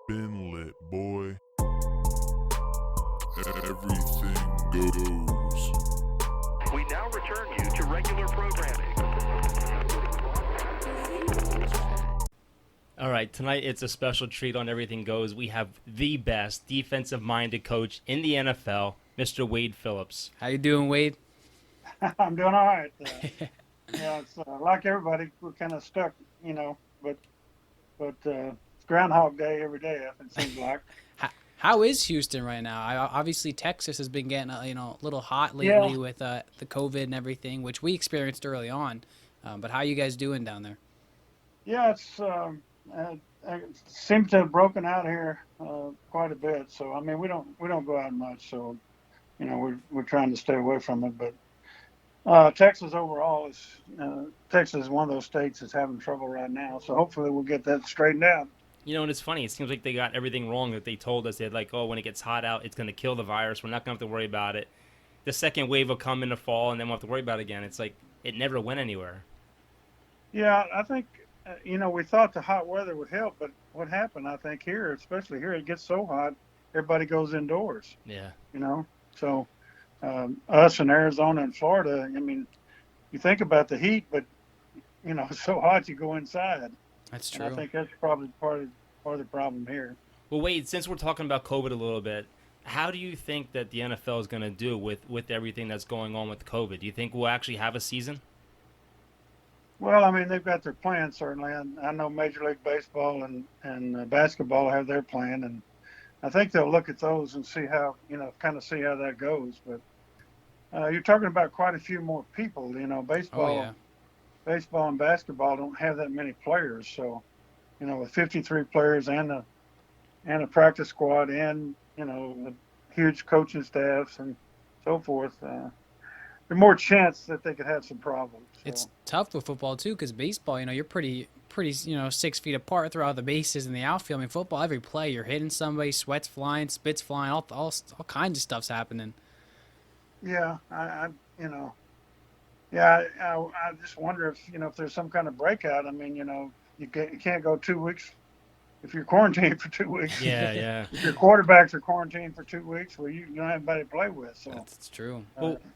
Been lit, boy. Everything goes. We now return you to regular programming. All right, tonight it's a special treat on Everything Goes. We have the best defensive-minded coach in the NFL, Mr. Wade Phillips. How you doing, Wade? I'm doing all right. Yeah, it's like everybody, we're kind of stuck, but it's Groundhog Day every day. It seems like. How is Houston right now? Obviously, Texas has been getting a little hot lately Yeah. with the COVID and everything, which we experienced early on. But how you guys doing down there? Yeah, it seems to have broken out here quite a bit. So I mean, we don't go out much. So we're trying to stay away from it. But Texas overall Texas is one of those states that's having trouble right now. So hopefully we'll get that straightened out. You know, and it's funny. It seems like they got everything wrong that they told us. They're like, oh, when it gets hot out, it's going to kill the virus. We're not going to have to worry about it. The second wave will come in the fall, and then we'll have to worry about it again. It's like it never went anywhere. Yeah, I think, we thought the hot weather would help, but what happened, I think here, especially here, it gets so hot, everybody goes indoors, Yeah. So us in Arizona and Florida, I mean, you think about the heat, but, it's so hot you go inside. That's And true. I think that's probably part of the problem here. Well, Wade, since we're talking about COVID a little bit, how do you think that the NFL is going to do with everything that's going on with COVID? Do you think we'll actually have a season? Well, I mean, they've got their plan, certainly. And I know Major League Baseball and basketball have their plan, and I think they'll look at those and see how, kind of see how that goes. But you're talking about quite a few more people. Baseball. Oh yeah. Baseball and basketball don't have that many players. So, with 53 players and a practice squad and, the huge coaching staffs and so forth, there's more chance that they could have some problems. So. It's tough with football too, because baseball, you're pretty 6 feet apart throughout the bases in the outfield. I mean, football, every play you're hitting somebody, sweat's flying, spit's flying, all kinds of stuff's happening. Yeah, I just wonder if there's some kind of breakout. I mean, you can't go 2 weeks if you're quarantined for 2 weeks. Yeah. If your quarterbacks are quarantined for 2 weeks, well, you don't have anybody to play with. So That's true.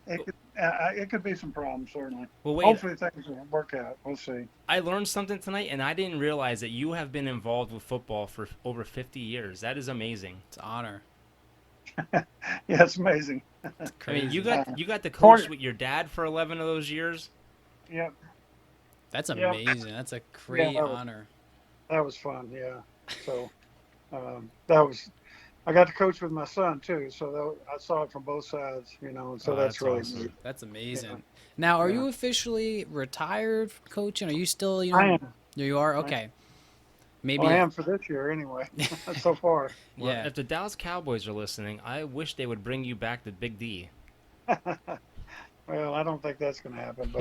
it could be some problems, certainly. Well, Wade, Hopefully things will work out. We'll see. I learned something tonight, and I didn't realize that you have been involved with football for over 50 years. That is amazing. It's an honor. Yeah, it's amazing. I mean, you got to Corner- coach with your dad for 11 of those years. Yep, That's Yeah. amazing. That's a great that was- honor. that was fun. Yeah, so I got to coach with my son too, so I saw it from both sides. So Oh, that's really awesome. neat. That's amazing. Now, are you officially retired from coaching? Are you still, I am. You are? Okay. Maybe. Well, I am for this year anyway. So far. Well, Yeah. if the Dallas Cowboys are listening, I wish they would bring you back to Big D. Well, I don't think that's going to happen,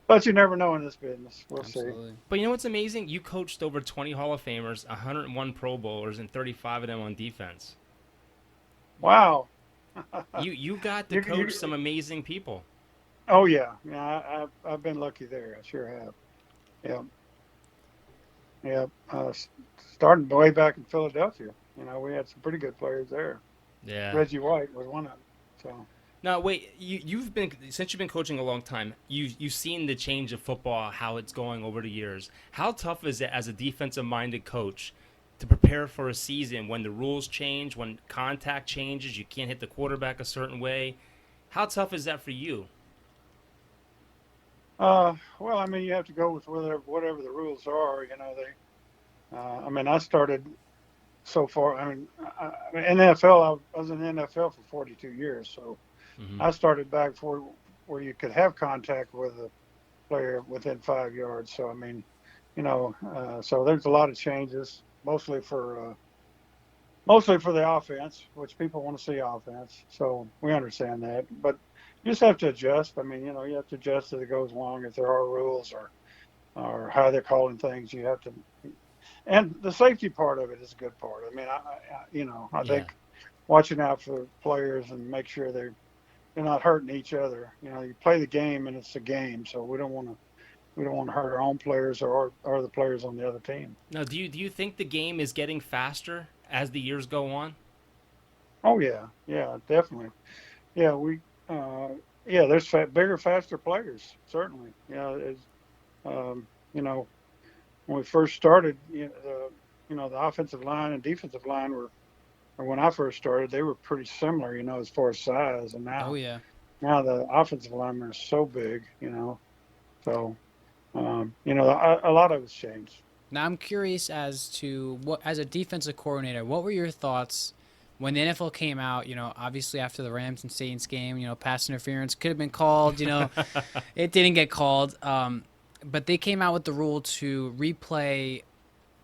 but you never know in this business. We'll see. Absolutely. But you know what's amazing? You coached over 20 Hall of Famers, 101 Pro Bowlers, and 35 of them on defense. Wow. You got to You- coach you- some amazing people. Oh yeah. I've been lucky there. I sure have. Yeah. Yeah. Starting way back in Philadelphia, we had some pretty good players there. Yeah. Reggie White was one of them. So. Now wait, since you've been coaching a long time, you've seen the change of football, how it's going over the years. How tough is it as a defensive-minded coach to prepare for a season when the rules change, when contact changes, you can't hit the quarterback a certain way? How tough is that for you? Well, I mean, you have to go with whatever the rules are. I started so far. NFL. I was in the NFL for 42 years, so I started back where you could have contact with a player within 5 yards. So I mean, so there's a lot of changes, mostly for the offense, which people want to see offense. So we understand that, but you just have to adjust. I mean, you have to adjust as it goes along. If there are rules or how they're calling things, you have to. And the safety part of it is a good part. I mean, I think watching out for players and make sure they're not hurting each other. You play the game and it's a game, so we don't want we don't want to hurt our own players or the players on the other team. Now, do you think the game is getting faster as the years go on? Oh yeah, definitely. Yeah, yeah, there's bigger, faster players certainly. Yeah, you know, when we first started, the offensive line and defensive line or when I first started, they were pretty similar, as far as size. And Oh yeah. now the offensive linemen are so big, so a lot of it's changed. Now I'm curious as to what, as a defensive coordinator, what were your thoughts when the NFL came out? Obviously after the Rams and Saints game, pass interference could have been called. It didn't get called. But they came out with the rule to replay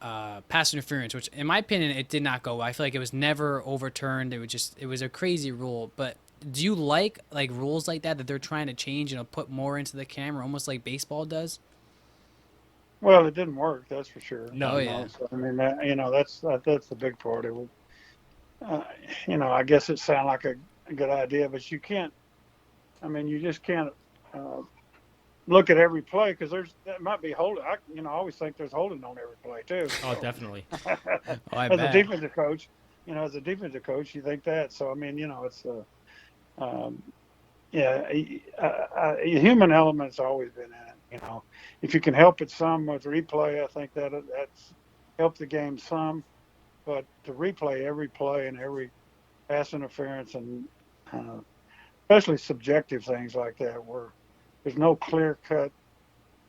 pass interference, which in my opinion it did not go. I feel like it was never overturned. It was a crazy rule. But do you like rules like that they're trying to change? Put more into the camera, almost like baseball does. Well, it didn't work, that's for sure. No, yeah. So, I mean, that's the big part. It would, I guess it sounded like a good idea, but you can't. I mean, you just can't look at every play because that might be holding. I always think there's holding on every play too. Oh, definitely. I As bet. a defensive coach, you think that. So I mean, it's yeah, a human element's always been in it. If you can help it some with replay, I think that's helped the game some. But to replay every play and every pass interference and especially subjective things like that, where there's no clear cut,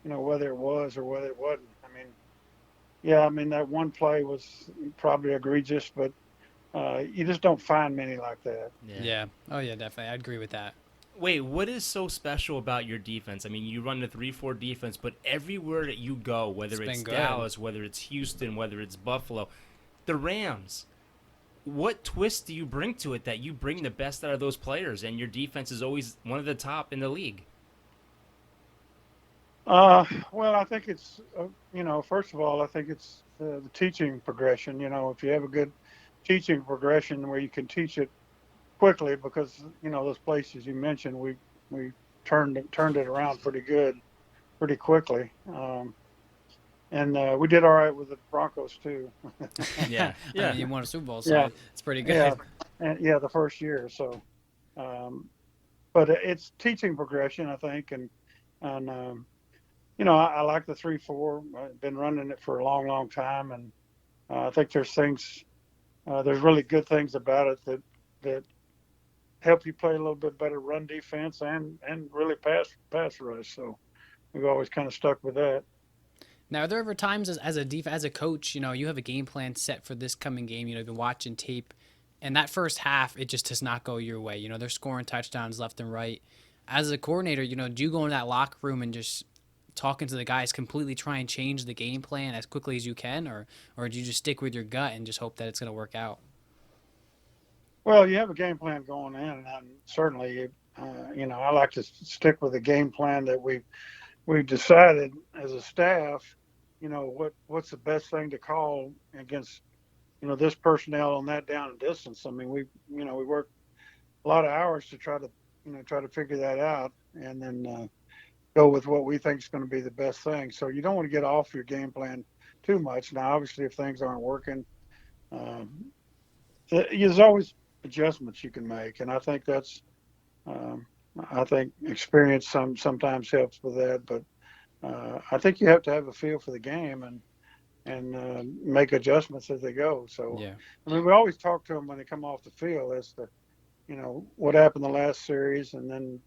whether it was or whether it wasn't. I mean, that one play was probably egregious, but you just don't find many like that. Yeah. Oh yeah, definitely. I'd agree with that. Wait, what is so special about your defense? I mean, you run the 3-4 defense, but everywhere that you go, whether It's it's been good. Dallas, whether it's Houston, whether it's Buffalo, the Rams, what twist do you bring to it that you bring the best out of those players and your defense is always one of the top in the league? Well, I think it's, first of all, I think it's the teaching progression. If you have a good teaching progression where you can teach it quickly, because those places you mentioned, we turned it around pretty quickly, and we did all right with the Broncos too. Yeah, I mean, you won a Super Bowl, so Yeah. it's pretty good. Yeah, and the first year. So, but it's teaching progression, I think, and I like the 3-4. I've been running it for a long, long time, and I think there's really good things about it that help you play a little bit better run defense and really pass rush. So we've always kind of stuck with that. Now, are there ever times as a coach, you have a game plan set for this coming game, you've been watching tape, and that first half, it just does not go your way. They're scoring touchdowns left and right. As a coordinator, do you go in that locker room and just talking to the guys completely try and change the game plan as quickly as you can, or do you just stick with your gut and just hope that it's going to work out? Well, you have a game plan going in, and certainly, I like to stick with the game plan that we've decided as a staff. What's the best thing to call against, this personnel on that down and distance. I mean, we work a lot of hours to try to figure that out, and then go with what we think is going to be the best thing. So you don't want to get off your game plan too much. Now, obviously, if things aren't working, there's always adjustments you can make, and I think that's I think experience sometimes helps with that, but I think you have to have a feel for the game and make adjustments as they go. So Yeah. I mean, we always talk to them when they come off the field as to what happened the last series, and then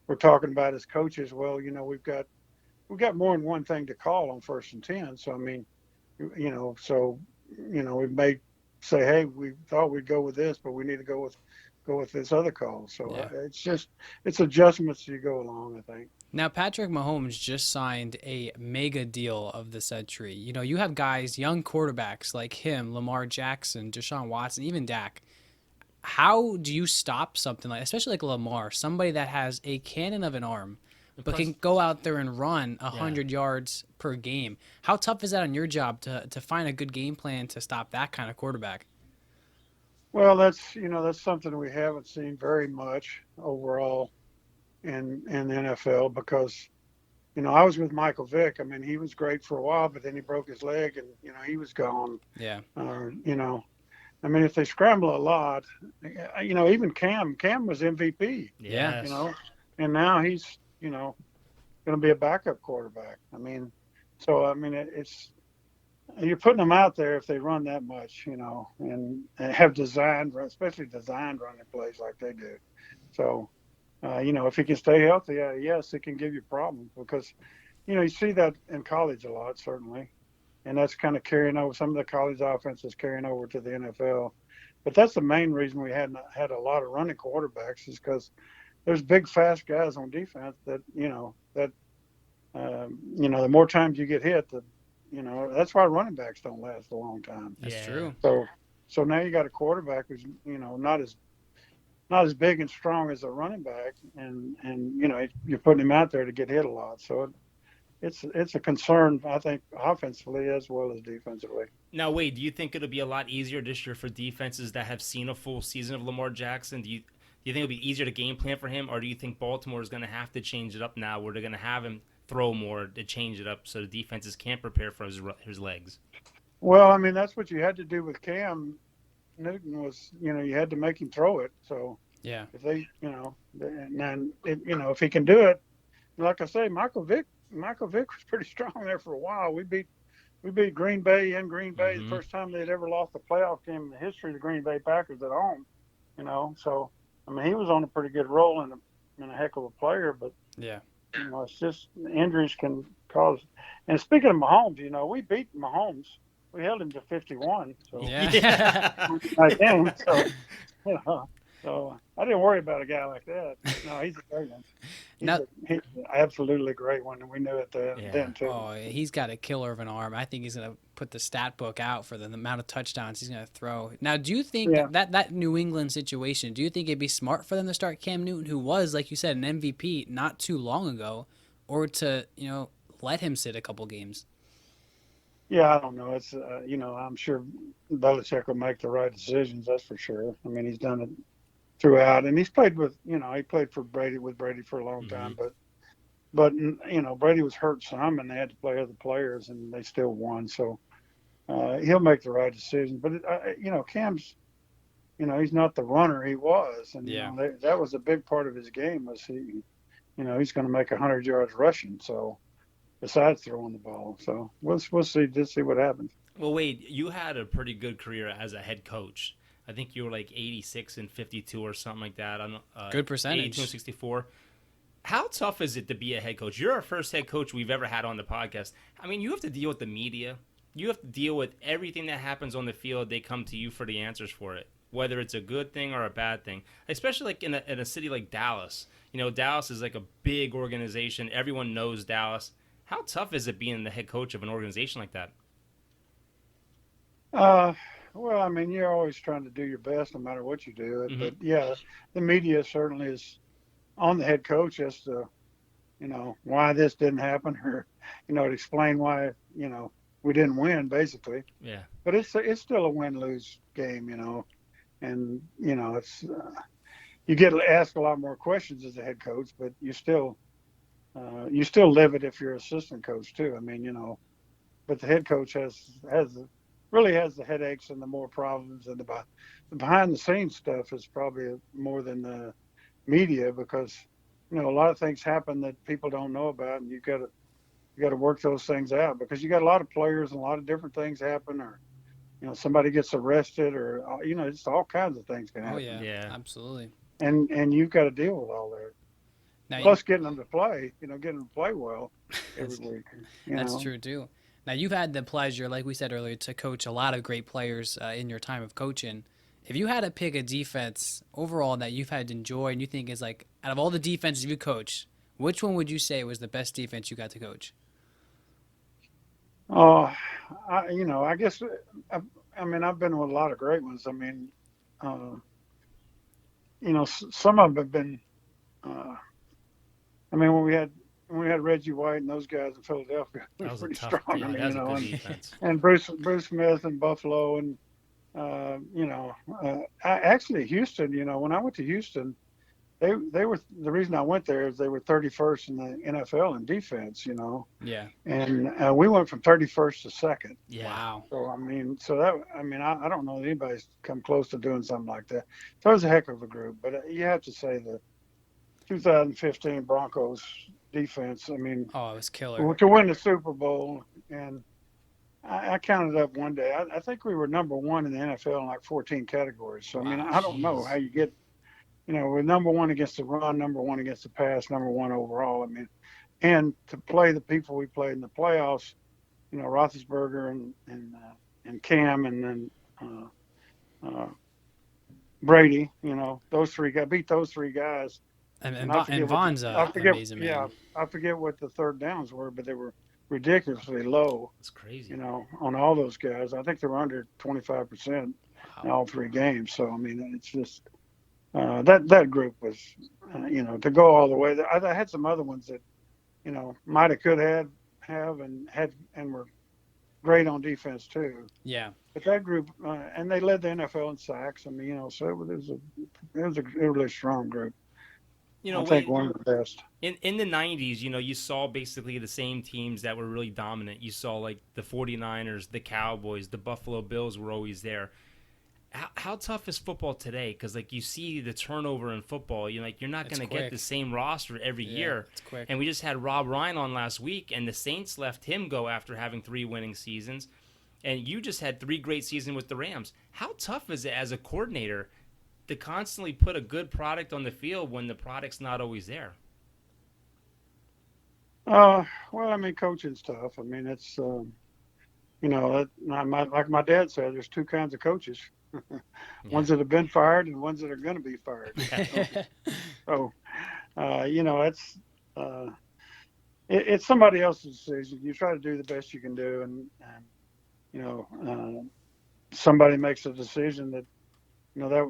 we're talking about as coaches. Well, we've got more than one thing to call on 1st and 10. So I mean, we may say, hey, we thought we'd go with this, but we need to go with this other call. So Yeah. it's adjustments as you go along, I think. Now, Patrick Mahomes just signed a mega deal of the century. You have guys, young quarterbacks like him, Lamar Jackson, Deshaun Watson, even Dak. How do you stop something especially like Lamar, somebody that has a cannon of an arm, but can go out there and run 100 yards per game? How tough is that on your job to find a good game plan to stop that kind of quarterback? Well, that's something we haven't seen very much overall in the NFL, because I was with Michael Vick. I mean, he was great for a while, but then he broke his leg, and he was gone. Yeah. I mean, if they scramble a lot, even Cam was MVP. Yes. And now he's going to be a backup quarterback. I mean, so I mean, it's you're putting them out there if they run that much, and have especially designed running plays like they do. So, if he can stay healthy, yes, it can give you problems because, you see that in college a lot, certainly. And that's kind of carrying over. Some of the college offenses carrying over to the NFL. But that's the main reason we hadn't had a lot of running quarterbacks is because there's big, fast guys on defense that, the more times you get hit, that's why running backs don't last a long time. That's true. So now you got a quarterback who's, not as big and strong as a running back, and you're putting him out there to get hit a lot. So it's a concern, I think, offensively as well as defensively. Now, Wade, do you think it'll be a lot easier this year for defenses that have seen a full season of Lamar Jackson? Do you think it'll be easier to game plan for him, or do you think Baltimore is going to have to change it up now, where they're going to have him throw more to change it up so the defenses can't prepare for his legs? Well, I mean, that's what you had to do with Cam Newton was, you had to make him throw it. So yeah, if they, if he can do it, like I say, Michael Vick was pretty strong there for a while. We beat Green Bay in Green Bay the first time they'd ever lost a playoff game in the history of the Green Bay Packers at home. So I mean he was on a pretty good roll and a heck of a player, but yeah, it's just injuries can cause. And speaking of Mahomes, we beat Mahomes. We held him to 51. So yeah. game. So I didn't worry about a guy like that. No, he's a great one. He's absolutely a great one, and we knew it then too. Oh, he's got a killer of an arm. I think he's going to put the stat book out for the amount of touchdowns he's going to throw. Now, do you think that New England situation, do you think it'd be smart for them to start Cam Newton, who was, like you said, an MVP not too long ago, or to, let him sit a couple games? Yeah, I don't know. It's, I'm sure Belichick will make the right decisions, that's for sure. I mean, he's done it throughout, and he's played with, he played for Brady for a long time, but Brady was hurt some, and they had to play other players, and they still won. So he'll make the right decision. But Cam's, he's not the runner he was, and that was a big part of his game. Was he, he's going to make 100 yards rushing. So besides throwing the ball, so we'll see. Just see what happens. Well, Wade, you had a pretty good career as a head coach. I think you were like 86 and 52 or something like that. Good percentage. 82 and 64. How tough is it to be a head coach? You're our first head coach we've ever had on the podcast. I mean, you have to deal with the media. You have to deal with everything that happens on the field. They come to you for the answers for it, whether it's a good thing or a bad thing. Especially like in a city like Dallas. Dallas is like a big organization. Everyone knows Dallas. How tough is it being the head coach of an organization like that? Well, I mean, you're always trying to do your best no matter what you do. Mm-hmm. But, yeah, the media certainly is on the head coach as to, why this didn't happen or, to explain why, we didn't win, basically. Yeah. But it's still a win-lose game, and, it's you get asked a lot more questions as a head coach, but you still live it if you're assistant coach, too. I mean, but the head coach really has the headaches and the more problems, and the behind the scenes stuff is probably more than the media because a lot of things happen that people don't know about, and you got to work those things out because you got a lot of players and a lot of different things happen, or somebody gets arrested, or just all kinds of things can happen. Oh yeah, absolutely. And you've got to deal with all that. Now, plus getting them to play, getting them to play well every week. That's true too. Now, you've had the pleasure, like we said earlier, to coach a lot of great players in your time of coaching. If you had to pick a defense overall that you've had to enjoy and you think is like, out of all the defenses you coach, which one would you say was the best defense you got to coach? I guess, I've been with a lot of great ones. I mean, some of them have been, when we had Reggie White and those guys in Philadelphia, it was pretty strong. And Bruce Smith in Buffalo, and actually Houston. When I went to Houston, they were the reason I went there is they were 31st in the NFL in defense, you know, Yeah. and we went from 31st to second. Yeah. Wow. So I don't know that anybody's come close to doing something like that. So it was a heck of a group, but you have to say the 2015 Broncos defense. I mean, Oh, it was killer. to win the Super Bowl, and I counted up one day. I think we were number one in the NFL in like 14 categories. So I mean, Wow, I don't know how you get. You know, we're number one against the run, number one against the pass, number one overall. I mean, and to play the people we played in the playoffs, you know, Roethlisberger and Cam and then Brady, you know, those three guys beat those three guys. And I forget Vaughn's I forget, amazing, yeah, man. I forget what the third downs were, but they were ridiculously low. That's crazy. You know, on all those guys. I think they were under 25% in all three games. So I mean, it's just. That group was, you know, to go all the way. I had some other ones that, you know, might have could have and were great on defense too. Yeah. But that group, and they led the NFL in sacks. I mean, you know, so it was a really strong group. You know, I think one of the best. in the 90s, you know, you saw basically the same teams that were really dominant. You saw like the 49ers, the Cowboys, the Buffalo Bills were always there. How tough is football today? Because like you see the turnover in football, you're not going to get the same roster every year. It's quick. And we just had Rob Ryan on last week, and the Saints let him go after having 3 winning seasons. And you just had 3 great seasons with the Rams. How tough is it as a coordinator to constantly put a good product on the field when the product's not always there? Well, I mean, coaching's tough. I mean, it's you know, like my dad said, there's 2 kinds of coaches. Ones that have been fired and ones that are going to be fired. So, you know, it's somebody else's decision. You try to do the best you can do, and you know, somebody makes a decision that, you know, that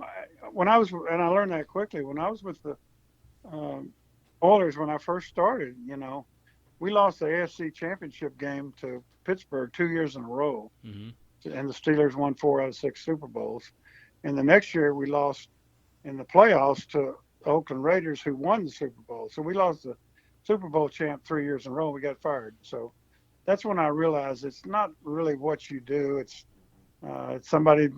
when I was, and I learned that quickly when I was with the Oilers when I first started. You know, we lost the AFC Championship game to Pittsburgh 2 years in a row. Mm-hmm. And the Steelers won 4 out of 6 Super Bowls. And the next year we lost in the playoffs to the Oakland Raiders, who won the Super Bowl. So we lost the Super Bowl champ 3 years in a row. We got fired. So that's when I realized it's not really what you do. It's somebody,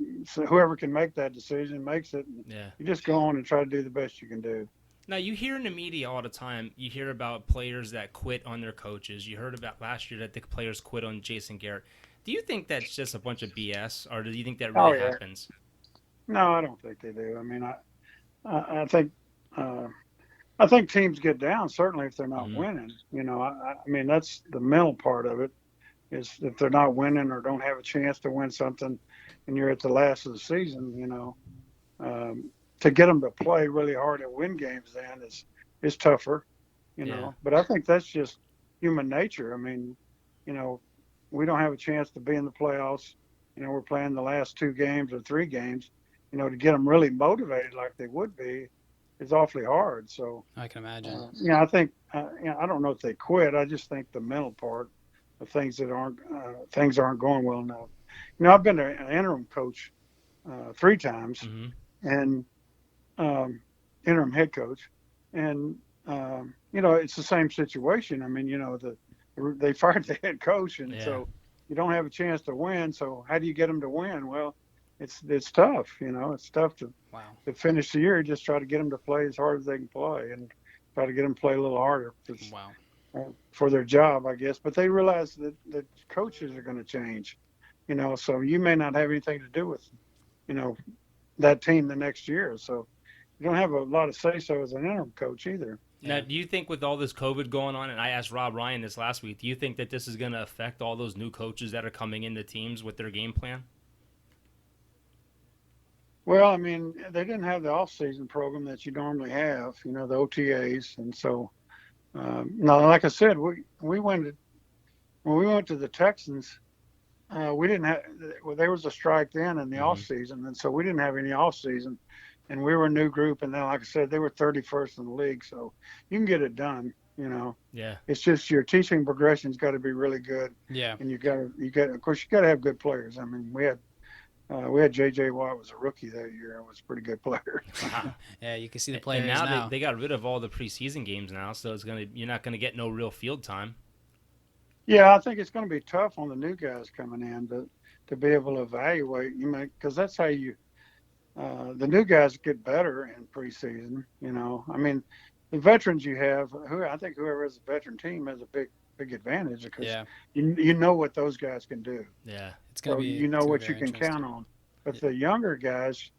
whoever can make that decision makes it. Yeah. You just go on and try to do the best you can do. Now, you hear in the media all the time, you hear about players that quit on their coaches. You heard about last year that the players quit on Jason Garrett. Do you think that's just a bunch of BS, or do you think that really happens? No, I don't think they do. I mean, I think teams get down, certainly if they're not winning. You know, I mean, that's the mental part of it, is if they're not winning or don't have a chance to win something and you're at the last of the season, you know, to get them to play really hard and win games then is tougher, you know. But I think that's just human nature. I mean, you know, we don't have a chance to be in the playoffs. You know, we're playing the last 2 games or 3 games. You know, to get them really motivated like they would be is awfully hard. So I can imagine. Yeah, I think you know, I don't know if they quit. I just think the mental part of things that things aren't going well enough. You know, I've been an interim coach 3 times, and interim head coach, and you know, it's the same situation. I mean, you know, they fired the head coach, and so you don't have a chance to win. So how do you get them to win? Well, it's tough. You know, it's tough to finish the year. Just try to get them to play as hard as they can play, and try to get them to play a little harder for their job, I guess. But they realize that coaches are going to change. You know, so you may not have anything to do with, you know, that team the next year. So you don't have a lot of say-so as an interim coach either. Now, do you think with all this COVID going on, and I asked Rob Ryan this last week, do you think that this is going to affect all those new coaches that are coming into teams with their game plan? Well, I mean, they didn't have the off-season program that you normally have, you know, the OTAs. And so, now, like I said, when we went to the Texans, we didn't have, well, there was a strike then in the off-season. And so we didn't have any off-season. And we were a new group, and then, like I said, they were 31st in the league, so you can get it done. You know, it's just your teaching progression's got to be really good. Yeah, and of course, you got to have good players. I mean, we had We had J.J. Watt was a rookie that year and was a pretty good player. Wow. Yeah, you can see the And players now, now. They got rid of all the preseason games now, so you're not gonna get no real field time. Yeah, I think it's going to be tough on the new guys coming in to be able to evaluate. Because that's how the new guys get better in preseason. I mean, the veterans you have, I think whoever has a veteran team has a big advantage because Yeah, you know what those guys can do. Yeah. it's gonna So be. you know it's gonna what be you very can count interesting. on. But the younger guys,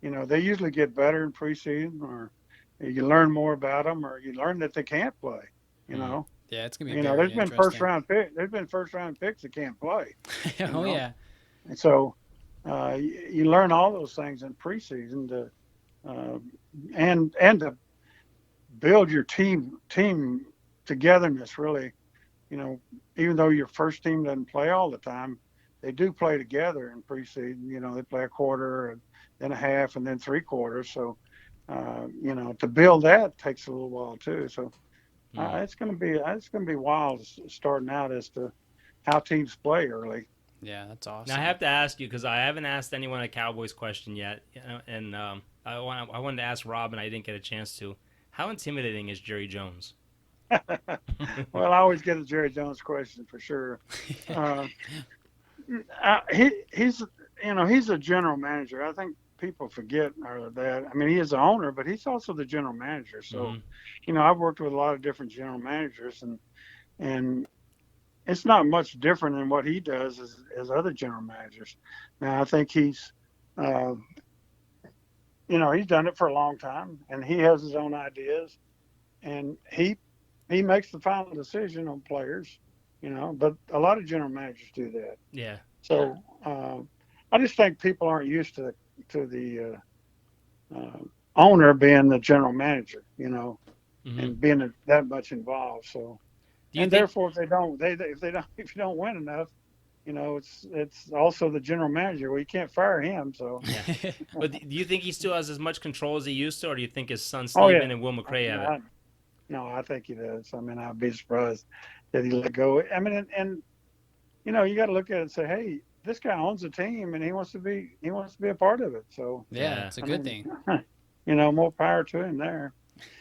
they usually get better in preseason, or you learn more about them, or you learn that they can't play. You Mm. know, Yeah, it's gonna be very there's been interesting. There's been first round picks that can't play. Oh know? yeah, And so you learn all those things in preseason and to build your team togetherness. Really, even though your first team doesn't play all the time, they do play together in preseason. They play a quarter and then a half and then 3/4. So to build that takes a little while too. So Mm. it's gonna be wild starting out as to how teams play early. yeah, that's Now awesome. I have to ask you because I haven't asked anyone a Cowboys question yet, and I wanted to ask Rob and I didn't get a chance to. How intimidating is Jerry Jones? Well, I always get a Jerry Jones question for sure. Uh, he's a general manager. I think people forget that. I mean, he is the owner, but he's also the general manager. So, Hmm. I've worked with a lot of different general managers, and it's not much different than what he does as other general managers. Now, I think uh, he's done it for a long time, and he has his own ideas, and he makes the final decision on players. But a lot of general managers do that. Yeah. So I just think people aren't used to the owner being the general manager, Hmm. and being that much involved. So, Do you and think? therefore, if you don't win enough, it's also the general manager. Well, you can't fire him. So, Yeah. But do you think he still has as much control as he used to, or do you think his son oh Steven yeah, and Will McRae have it? no, no, I think he does. I mean, I'd be surprised that he let go. I mean, and you got to look at it and say, hey, this guy owns a team and he wants to be a part of it. So, Yeah, Yeah. it's a I good mean, thing. more power to him there.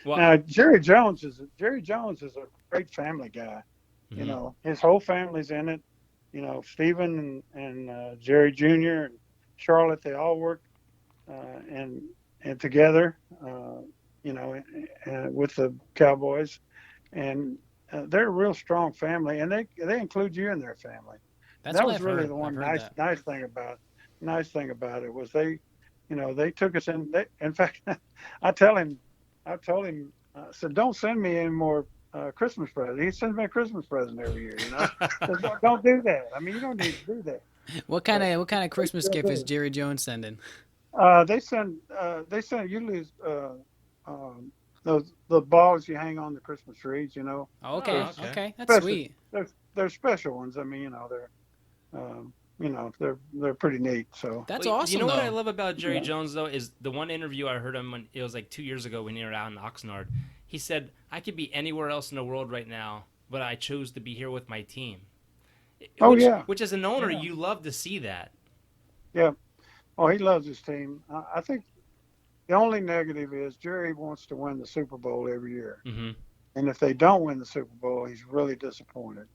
Well. Now, Jerry Jones is a great family guy. Mhm. His whole family's in it. Stephen and Jerry Jr. and Charlotte, they all work and together, with the Cowboys, and they're a real strong family, and they include you in their family. And That's that what was I've really heard. the I've one heard that. nice thing about it was they took us in. In fact, I tell him, I told him, I said, don't send me any more Christmas presents. He sends me a Christmas present every year. So don't do that. I mean, you don't need to do that. But What kind of they Christmas still gift is do. Jerry Jones sending? They send usually the balls you hang on the Christmas trees. Oh, Oh, okay, There's okay. okay, that's special sweet. there's special ones. I mean, they're pretty neat. So That's Well, you awesome know what I though. love about Jerry yeah. Jones though is the one interview I heard him when it was like 2 years ago when he were out in Oxnard. He said, "I could be anywhere else in the world right now, but I chose to be here with my team." Oh Which, yeah, which as an owner, yeah, you love to see that. yeah. Oh, he loves his team. I think the only negative is Jerry wants to win the Super Bowl every year, Hmm. and if they don't win the Super Bowl, he's really disappointed.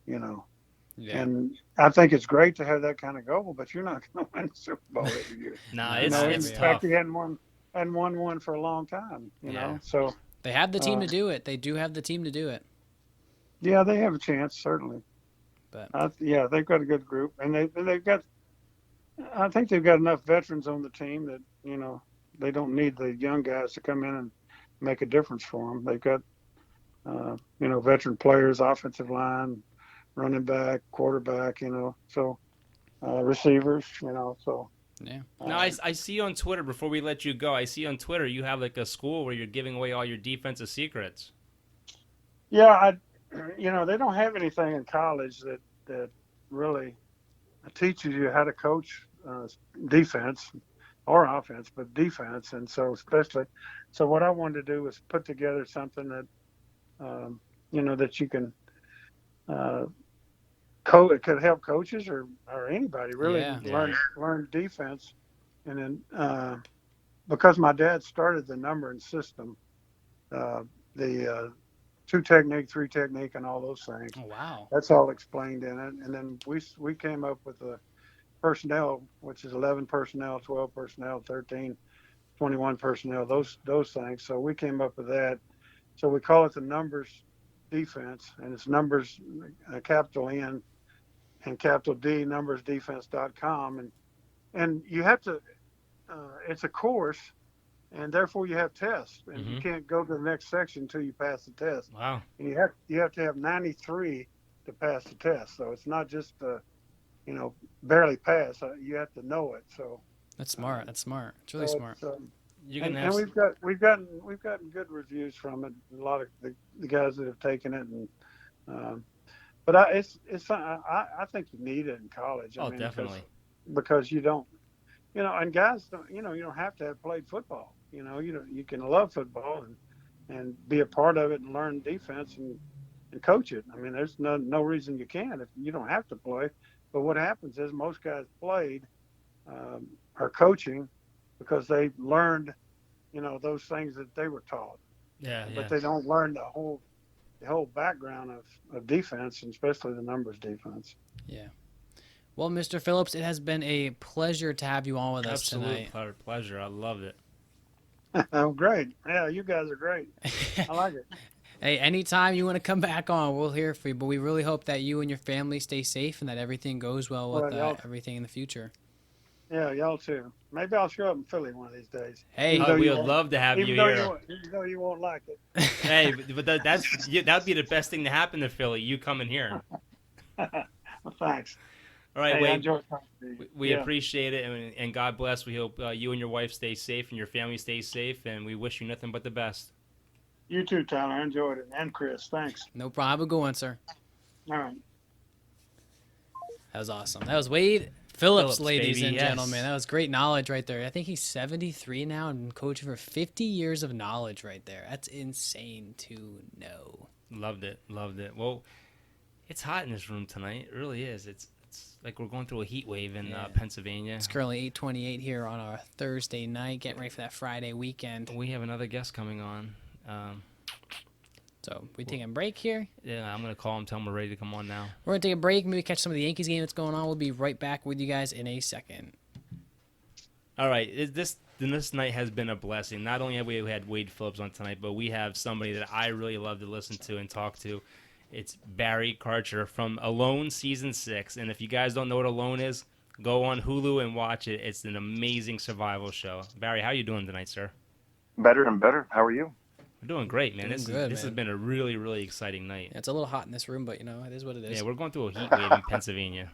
Yeah, And I think it's great to have that kind of goal, but you're not going to win the Super Bowl every year. Nah, no, it's not it's every In year. fact, he tough. hadn't won one for a long time. Yeah. So They have the team uh, to do it. They do have the team to do it. yeah, they have a chance certainly. But Yeah, they've got a good group, and they've got. I think they've got enough veterans on the team that they don't need the young guys to come in and make a difference for them. They've got veteran players, offensive line, running back, quarterback, so receivers, so yeah, Now um, I see on Twitter before we let you go. I see on Twitter you have like a school where you're giving away all your defensive secrets. yeah, they don't have anything in college that really teaches you how to coach defense or offense, but defense, and so what I wanted to do was put together something that that you can uh, it could help coaches or anybody really yeah. Yeah. learn defense and then because my dad started the numbering system, the 2 technique, 3 technique, and all those things. Oh, wow. That's all explained in it. And then we came up with the personnel, which is 11 personnel, 12 personnel, 13, 21 personnel, those things. So we came up with that. So we call it the numbers defense, and it's numbers, capital N and capital D, numbersdefense.com. And you have to, it's a course, and therefore you have tests, and you can't go to the next section until you pass the test. Wow. And you have to have 93 to pass the test. So it's not just barely pass. You have to know it. So That's smart. That's smart. It's really so smart. You and, can and have we've gotten good reviews from it. A lot of the guys that have taken it, and but I think you need it in college. I mean, definitely. because you don't, and guys don't, you don't have to have played football. You can love football and be a part of it and learn defense and coach it. I mean, there's no reason you can't if you don't have to play. But what happens is most guys played are coaching because they learned, those things that they were taught. Yeah. But they don't learn the whole background of defense, and especially the numbers defense. Yeah. Well, Mr. Phillips, it has been a pleasure to have you on with us Absolute tonight. pleasure. I loved it. Oh, great. Yeah, you guys are great. I like it. Hey, anytime you want to come back on, we'll hear for you. But we really hope that you and your family stay safe and that everything goes well with everything in the future. Yeah, y'all too. Maybe I'll show up in Philly one of these days. Hey, We would love to have you here. Even though you won't like it. Hey, but that'd be the best thing to happen to Philly. You coming here. Well, thanks. All right, Hey, I Wade. enjoy talking to you. We appreciate it, and God bless. We hope you and your wife stay safe and your family stays safe, and we wish you nothing but the best. You too, Tyler. I enjoyed it. And Chris, thanks. No problem. Have a good one, sir. All right. That was awesome. That was Wade Phillips, ladies baby, and yes. gentlemen. That was great knowledge right there. I think he's 73 now and been coaching for 50 years of knowledge right there. That's insane to know. Loved it. Well, it's hot in this room tonight. It really is. It's like we're going through a heat wave in Pennsylvania. It's currently 8:28 here on our Thursday night, getting ready for that Friday weekend. We have another guest coming on. So we taking a break here. Yeah, I'm going to call him, tell him we're ready to come on now. We're going to take a break, maybe catch some of the Yankees game that's going on. We'll be right back with you guys in a second. All right, this night has been a blessing. Not only have we had Wade Phillips on tonight, but we have somebody that I really love to listen to and talk to. It's Barry Karcher from Alone Season 6. And if you guys don't know what Alone is, go on Hulu and watch it. It's an amazing survival show. Barry, how you doing tonight, sir? Better and better. How are you? We're doing great, man. Doing This has been a really, really exciting night. Yeah, it's a little hot in this room, but, it is what it is. Yeah, we're going through a heat wave in Pennsylvania.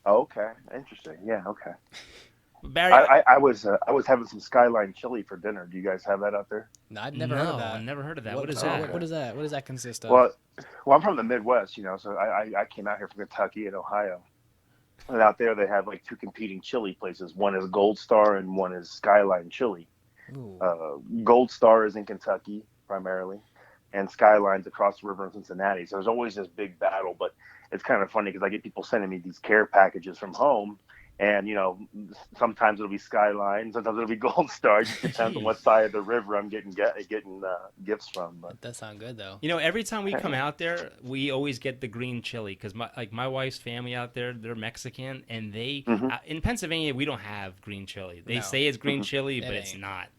Oh, okay. Interesting. Yeah, okay. Barry, I was having some Skyline chili for dinner. Do you guys have that out there? No, I've never heard of that. I've never heard of that. What is that? that? What is that? What does that consist of? Well, I'm from the Midwest, so I came out here from Kentucky and Ohio. And out there they have like 2 competing chili places. One is Gold Star and one is Skyline Chili. Gold Star is in Kentucky primarily, and Skyline's across the river in Cincinnati. So there's always this big battle, but it's kind of funny because I get people sending me these care packages from home, and sometimes it'll be Skyline, sometimes it'll be Gold Star. It just depends on what side of the river I'm getting gifts from. But that sounds good though. Every time we come out there, we always get the green chili because my wife's family out there, they're Mexican, and they in Pennsylvania we don't have green chili. They say it's green chili, but it's not.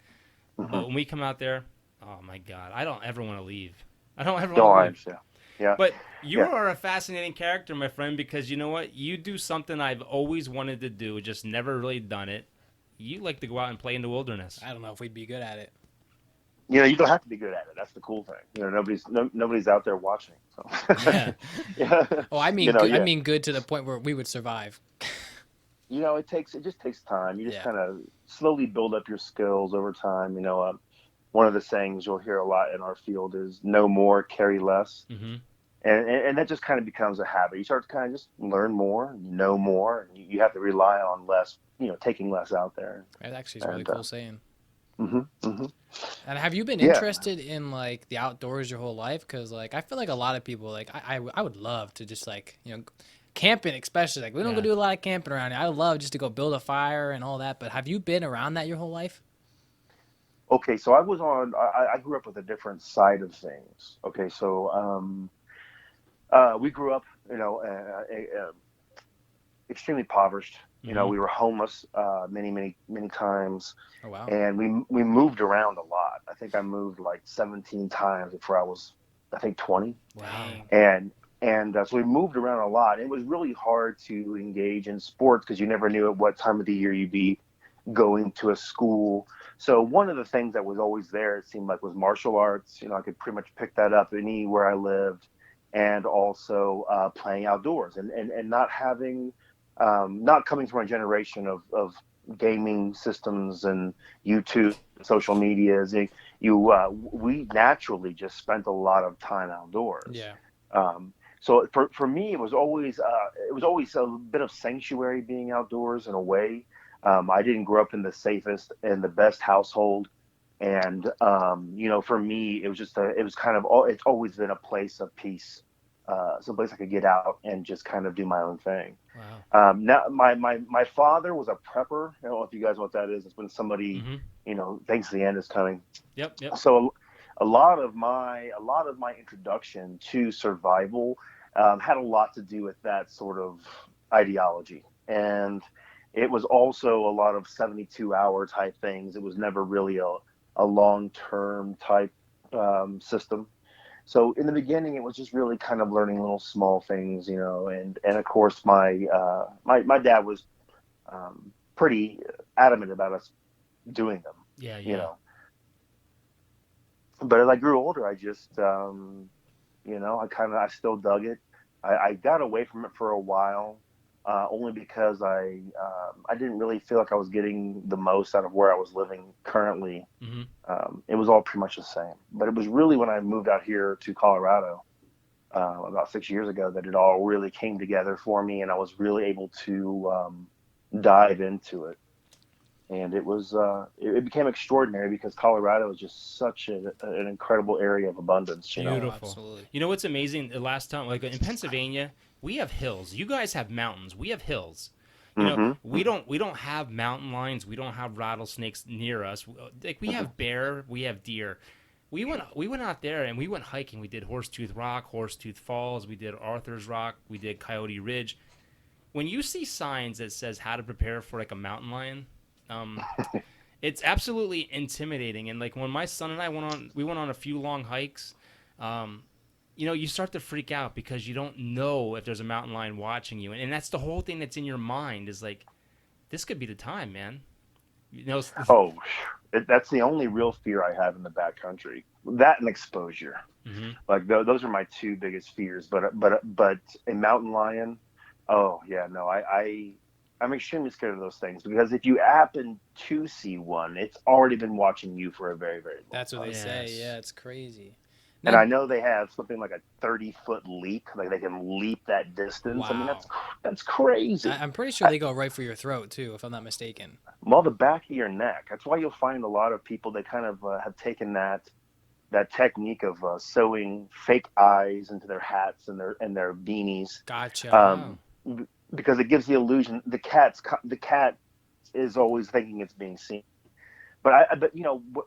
But when we come out there, oh my God, I don't ever want to leave. I don't ever want to leave. Yeah. But you are a fascinating character, my friend, because you know what? You do something I've always wanted to do, just never really done it. You like to go out and play in the wilderness. I don't know if we'd be good at it. You don't have to be good at it. That's the cool thing. Nobody's out there watching. So. Yeah. Oh, I mean, I mean, good to the point where we would survive. It just takes time. You just kind of slowly build up your skills over time. One of the sayings you'll hear a lot in our field is "know more, carry less," and that just kind of becomes a habit. You start to kind of just learn more, know more, and you have to rely on less. Taking less out there. That actually is a really cool saying. And have you been interested in like the outdoors your whole life? Because I feel like a lot of people I would love to just camping especially. Like we don't Yeah. go do a lot of camping around here. I love just to go build a fire and all that. But have you been around that your whole life? Okay, so I grew up with a different side of things. Okay, so we grew up, extremely impoverished. Mhm. We were homeless many times, Oh wow. and we moved around a lot. I think I moved like 17 times before I was, I think, 20. Wow. And so we moved around a lot. It was really hard to engage in sports because you never knew at what time of the year you'd be going to a school. So one of the things that was always there, it seemed like, was martial arts. I could pretty much pick that up anywhere I lived, and also playing outdoors and not having, not coming from a generation of gaming systems and YouTube, social medias. We naturally just spent a lot of time outdoors. Yeah. So for me, it was always a bit of sanctuary being outdoors in a way. I didn't grow up in the safest and the best household, and for me, it's always been a place of peace, some place I could get out and just kind of do my own thing. Wow. Now, my father was a prepper. I don't know if you guys know what that is. It's when somebody thinks the end is coming. Yep. So a lot of my introduction to survival had a lot to do with that sort of ideology, and it was also a lot of 72-hour type things. It was never really a long-term type system. So in the beginning, it was just really kind of learning little small things, and of course my dad was pretty adamant about us doing them. Yeah. But as I grew older, I just, I still dug it. I got away from it for a while, only because I didn't really feel like I was getting the most out of where I was living currently. Mhm. It was all pretty much the same. But it was really when I moved out here to Colorado about 6 years ago that it all really came together for me, and I was really able to dive into it. And it became extraordinary because Colorado is just such an incredible area of abundance. Beautiful. Absolutely. You know what's amazing? The last time, like in Pennsylvania, we have hills. You guys have mountains. We have hills. We don't have mountain lions. We don't have rattlesnakes near us. Like we have bear. We have deer. We went out there and we went hiking. We did Horsetooth Rock, Horsetooth Falls. We did Arthur's Rock. We did Coyote Ridge. When you see signs that says how to prepare for like a mountain lion, it's absolutely intimidating. And like when my son and I went on a few long hikes, you start to freak out because you don't know if there's a mountain lion watching you. And that's the whole thing that's in your mind is like, this could be the time, man. That's the only real fear I have in the backcountry. That and exposure. Mm-hmm. Like those are my two biggest fears. But a mountain lion, oh yeah, no, I'm extremely scared of those things because if you happen to see one, it's already been watching you for a very, very long That's what time. they say. Yes. Yeah, it's crazy. And I know they have something like a 30-foot leap, like they can leap that distance. I mean, Wow. that's crazy. I'm pretty sure they go right for your throat too, if I'm not mistaken. Well, the back of your neck. That's why you'll find a lot of people that kind of have taken that technique of sewing fake eyes into their hats and their beanies. Gotcha. Because it gives the illusion the cat is always thinking it's being seen. But I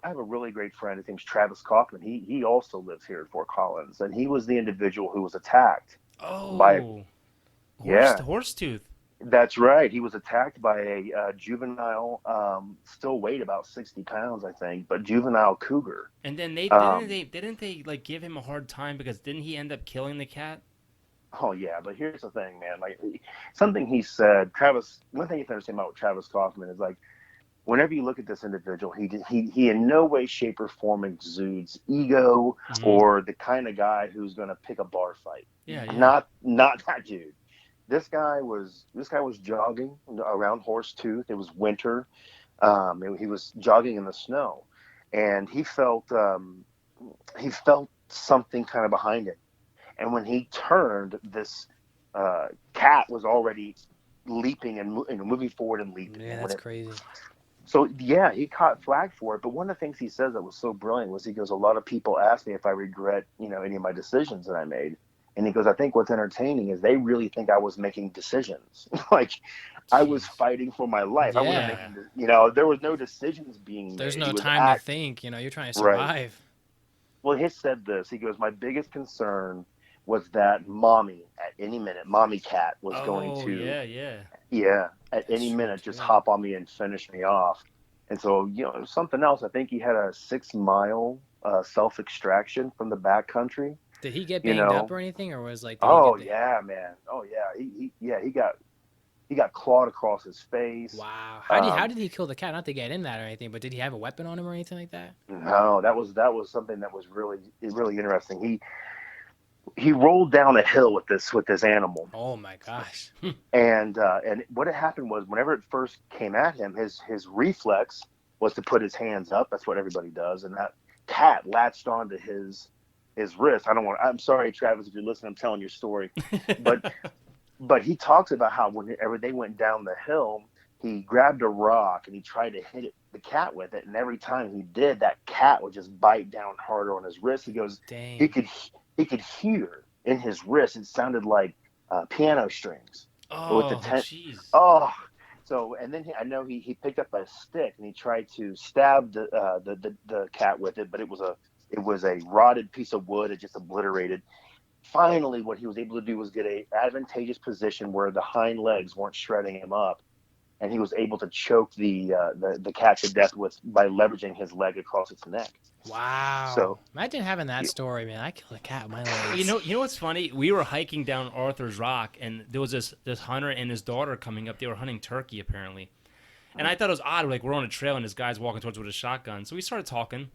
have a really great friend. His name's Travis Kaufman. He also lives here at Fort Collins, and he was the individual who was attacked. Horsetooth. That's right. He was attacked by a juvenile, still weighed about 60 pounds, I think, but juvenile cougar. And then didn't they like give him a hard time because didn't he end up killing the cat? Oh yeah, but here's the thing, man. Like something he said, Travis. One thing you have to understand about Travis Kaufman is like, whenever you look at this individual, he in no way, shape, or form exudes ego or the kind of guy who's going to pick a bar fight. Yeah. Not that dude. This guy was jogging around Horsetooth. It was winter. He was jogging in the snow, and he felt something kind of behind him. And when he turned, this cat was already leaping and moving forward and leaping. Yeah, that's crazy. So yeah, he caught flag for it. But one of the things he says that was so brilliant was he goes, a lot of people ask me if I regret, any of my decisions that I made. And he goes, I think what's entertaining is they really think I was making decisions. Like I was Jeez. fighting for my life. I wasn't Yeah. making, there was no decisions being made. There's no He was time to think. You're trying to right. survive. Well, he said this. He goes, my biggest concern was that mommy at any minute, mommy cat was going Oh, to, yeah. at That's any true, minute just too. hop on me and finish me off. And so, something else. I think he had a 6 mile self-extraction from the backcountry. Did he get You banged up know, or anything, or was like, did he oh get? yeah, man. Oh yeah, he got clawed across his face. Wow. How Um, did he kill the cat? Not to get in that or anything, but did he have a weapon on him or anything like that? no, that was something that was really interesting. He rolled down a hill with this animal. Oh my gosh. And what had happened was whenever it first came at him, his reflex was to put his hands up. That's what everybody does, and that cat latched onto his wrist. I'm sorry, Travis, if you're listening. I'm telling your story, but he talks about how whenever they went down the hill, he grabbed a rock and he tried to hit the cat with it, and every time he did, that cat would just bite down harder on his wrist. He goes, Dang. he could hear in his wrist. It sounded like piano strings. With the Oh, jeez. Oh, so and then I know he picked up a stick and he tried to stab the cat with it, but it was a rotted piece of wood. It just obliterated. Finally, what he was able to do was get a advantageous position where the hind legs weren't shredding him up, and he was able to choke the cat to death by leveraging his leg across its neck. Wow. So Imagine having that story, man. I killed a cat with my legs. You know what's funny? We were hiking down Arthur's Rock, and there was this hunter and his daughter coming up. They were hunting turkey, apparently. And I thought it was odd. Like, we're on a trail, and this guy's walking towards us with a shotgun. So we started talking,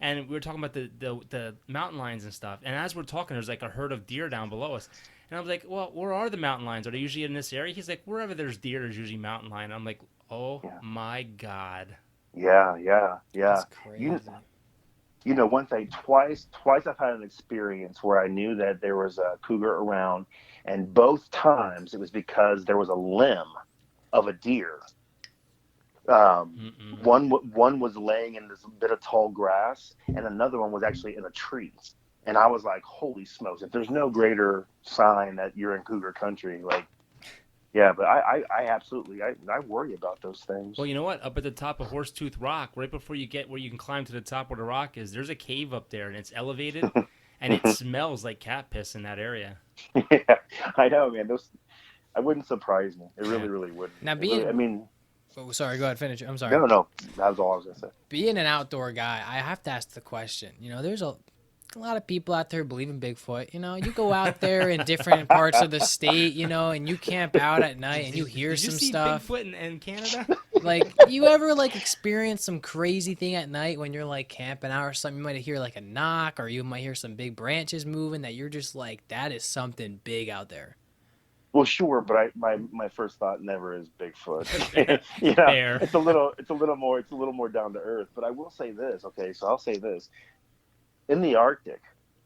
and we were talking about the mountain lions and stuff. And as we're talking, there's like a herd of deer down below us. And I was like, well, where are the mountain lions? Are they usually in this area? He's like, wherever there's deer, there's usually mountain lion. I'm like, oh, my God. yeah. That's crazy. One thing, twice I've had an experience where I knew that there was a cougar around, and both times it was because there was a limb of a deer. One was laying in this bit of tall grass, and another one was actually in a tree. And I was like, holy smokes, if there's no greater sign that you're in cougar country, like, yeah, but I absolutely, I worry about those things. Well, you know what? Up at the top of Horsetooth Rock, right before you get where you can climb to the top where the rock is, there's a cave up there, and it's elevated, and it smells like cat piss in that area. Yeah, I know, man. I wouldn't surprise me. It really, really wouldn't. Now, Oh, sorry, go ahead, finish it. I'm sorry. No, that was all I was gonna say. Being an outdoor guy, I have to ask the question. There's a lot of people out there believe in Bigfoot. You go out there in different parts of the state, and you camp out at night and you hear Did you some see stuff. Bigfoot in Canada? Like, you ever experience some crazy thing at night when you're camping out or something? You might hear a knock, or you might hear some big branches moving that you're just like, that is something big out there. Well, sure, but my first thought never is Bigfoot. Fair. It's a little more down to earth. But I will say this. Okay, so I'll say this. In the Arctic,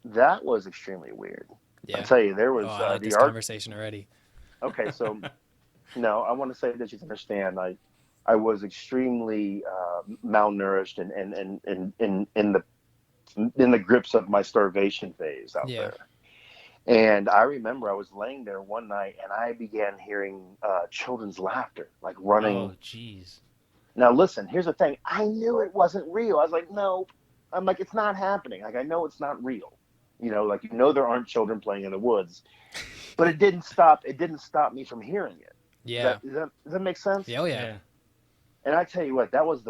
that was extremely weird. Yeah. I tell you, there was I like the this conversation already. Okay, so no, I want to say that you understand. I was extremely malnourished and in the grips of my starvation phase out there. And I remember I was laying there one night and I began hearing children's laughter, like running. Oh, jeez. Now listen, here's the thing. I knew it wasn't real. I was like, no. I'm like, it's not happening. Like, I know it's not real. There aren't children playing in the woods. But it didn't stop me from hearing it. Yeah. Does that make sense? Oh, yeah. And I tell you what, that was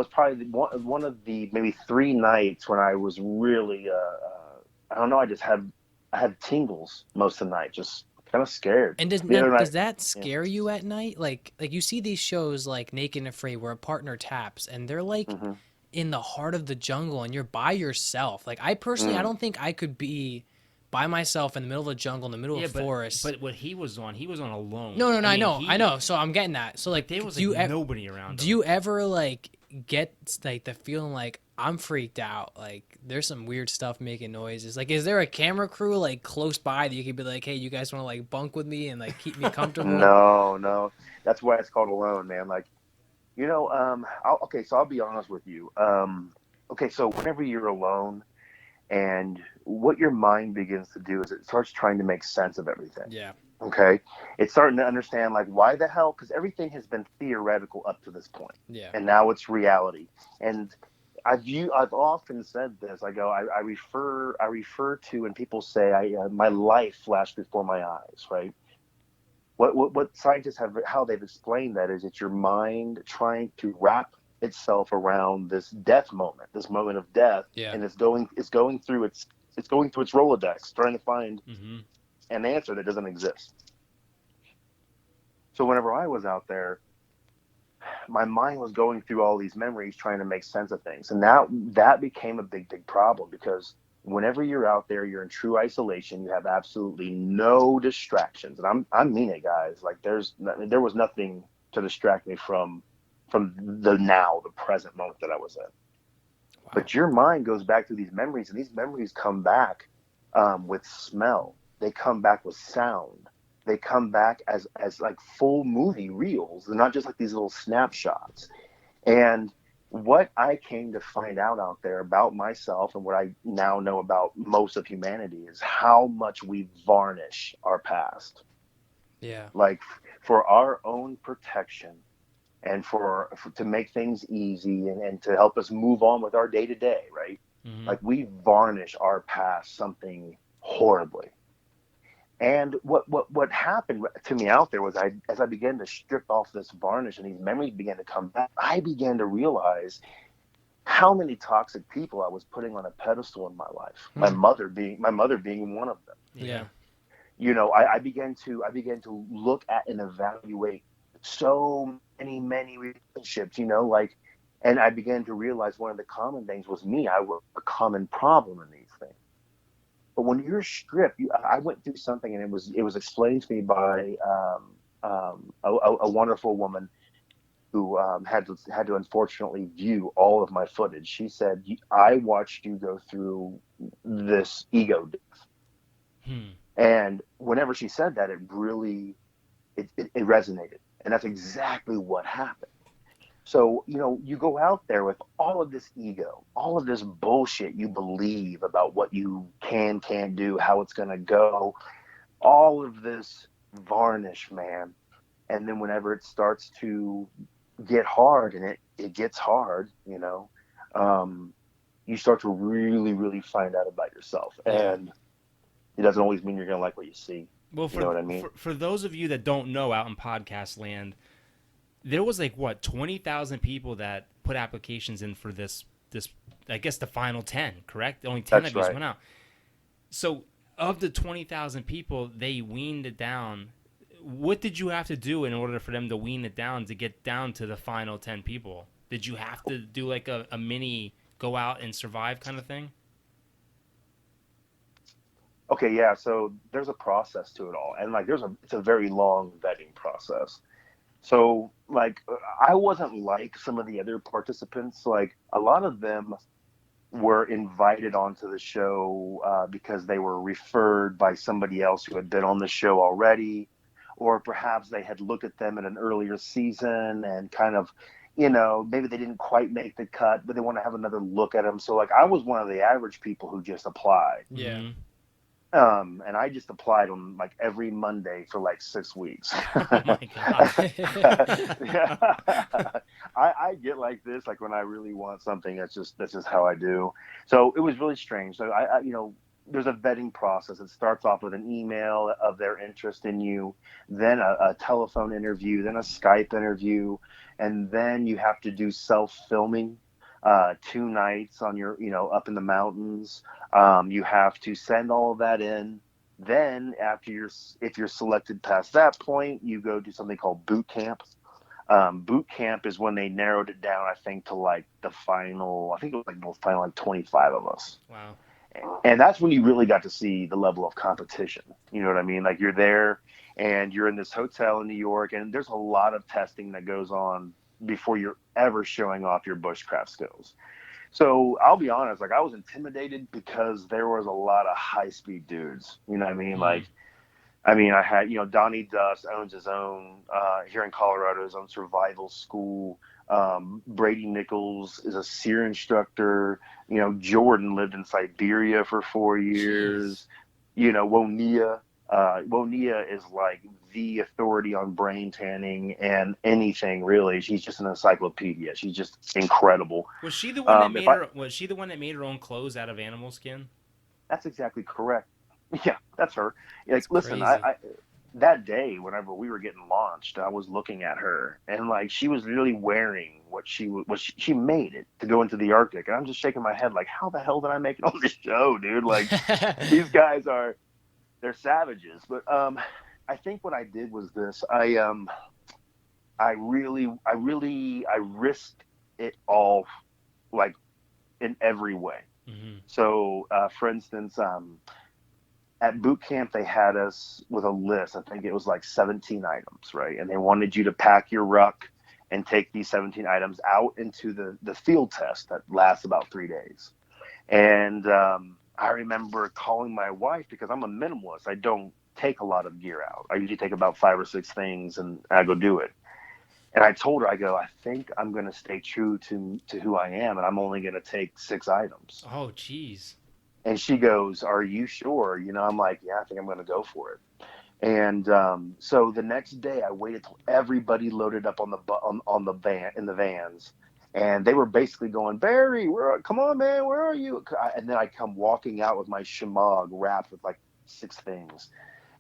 probably one of the maybe 3 nights when I was really, I don't know, I had tingles most of the night, just kind of scared. And does that scare you at night? Like you see these shows like Naked and Afraid where a partner taps and they're in the heart of the jungle and you're by yourself. Like, I personally, I don't think I could be by myself in the middle of the jungle, in the middle of the forest. But what he was on alone. No, I know. So I'm getting that. So there was nobody around. Do you ever get the feeling like I'm freaked out? Like, there's some weird stuff making noises. Like, is there a camera crew close by that you could be like, hey, you guys want to bunk with me and keep me comfortable? No. That's why it's called alone, man. So I'll be honest with you. Okay, so whenever you're alone and what your mind begins to do is it starts trying to make sense of everything. Yeah. Okay. It's starting to understand, like, why the hell? Because everything has been theoretical up to this point. Yeah. And now it's reality. And I've often said this. I go, I refer to when people say my life flashed before my eyes, right? What scientists have, how they've explained that is it's your mind trying to wrap itself around this death moment, this moment of death, Yeah. and it's going through its Rolodex, trying to find Mm-hmm. an answer that doesn't exist. So whenever I was out there, my mind was going through all these memories, trying to make sense of things, and that became a big problem, because whenever you're out there, you're in true isolation. You have absolutely no distractions, and I mean it, guys. Like there was nothing to distract me from the present moment that I was in. Wow. But your mind goes back to these memories, and these memories come back with smell. They come back with sound. They come back as like full movie reels. They're not just like these little snapshots. And what I came to find out there about myself, and what I now know about most of humanity, is how much we varnish our past. Yeah. Like, for our own protection, and for to make things easy, and to help us move on with our day to day, right? Mm-hmm. Like, we varnish our past something horribly. And what happened to me out there was, as I began to strip off this varnish and these memories began to come back, I began to realize how many toxic people I was putting on a pedestal in my life. My mother being one of them. Yeah. You know, I began to look at and evaluate so many relationships. You know, like, and I began to realize one of the common things was me. I was a common problem in these things. But when you're stripped, I went through something, and it was explained to me by a wonderful woman who had to unfortunately view all of my footage. She said, "I watched you go through this ego death," and whenever she said that, it really it resonated, and that's exactly what happened. So, you know, you go out there with all of this ego, all of this bullshit you believe about what you can't do, how it's going to go, all of this varnish, man. And then whenever it starts to get hard, and it gets hard, you know, you start to really find out about yourself. And it doesn't always mean you're going to like what you see. Well, You know what I mean? for those of you that don't know, out in podcast land, there was like 20,000 people that put applications in for this I guess the final 10, correct? Only 10 That's of you right. went out. So of the 20,000 people, they weaned it down. What did you have to do in order for them to wean it down to get down to the final 10 people? Did you have to do like a mini go out and survive kind of thing? Okay, yeah. So there's a process to it all, and like it's a very long vetting process. So, like, I wasn't like some of the other participants. Like, a lot of them were invited onto the show because they were referred by somebody else who had been on the show already, or perhaps they had looked at them in an earlier season and kind of, you know, maybe they didn't quite make the cut, but they want to have another look at them. So, like, I was one of the average people who just applied. Yeah. Mhm. And I just applied on like every Monday for like 6 weeks. Oh my God. Yeah. I get like this, like when I really want something, that's just how I do. So it was really strange. So I you know, there's a vetting process. It starts off with an email of their interest in you, then a telephone interview, then a Skype interview, and then you have to do self-filming 2 nights on your, you know, up in the mountains. You have to send all of that in. Then if you're selected past that point, you go to something called boot camp. Boot camp is when they narrowed it down, I think, to like the final, I think it was like the final like 25 of us. Wow. And that's when you really got to see the level of competition. You know what I mean? Like, you're there and you're in this hotel in New York, and there's a lot of testing that goes on before you're ever showing off your bushcraft skills. So I'll be honest, like, I was intimidated because there was a lot of high-speed dudes. You know what I mean? Like, I had, you know, Donnie Dust owns his own, here in Colorado, his own survival school. Brady Nichols is a SEER instructor. Jordan lived in Siberia for 4 years. Jeez. Wonia is like the authority on brain tanning and anything really. She's just an encyclopedia. She's just incredible. Was she the one that If made her? Was she the one that made her own clothes out of animal skin? That's exactly correct. Yeah, that's her. That's Listen, crazy. I that day whenever we were getting launched, I was looking at her and like she was really wearing what she made it to go into the Arctic, and I'm just shaking my head like, how the hell did I make it on this show, dude? Like these guys they're savages. But I think what I did was this. I risked it all, like in every way. Mm-hmm. So, for instance, at boot camp, they had us with a list. I think it was like 17 items, right? And they wanted you to pack your ruck and take these 17 items out into the field test that lasts about 3 days. And I remember calling my wife because I'm a minimalist. I don't take a lot of gear out. I usually take about 5 or 6 things and I go do it. And I told her, I go, I think I'm going to stay true to who I am, and I'm only going to take 6 items. Oh, jeez. And she goes, are you sure? I'm like, yeah, I think I'm going to go for it. And so the next day, I waited till everybody loaded up on the van in the vans, and they were basically going, Barry, come on, man, where are you? And then I come walking out with my shemagh wrapped with like 6 things.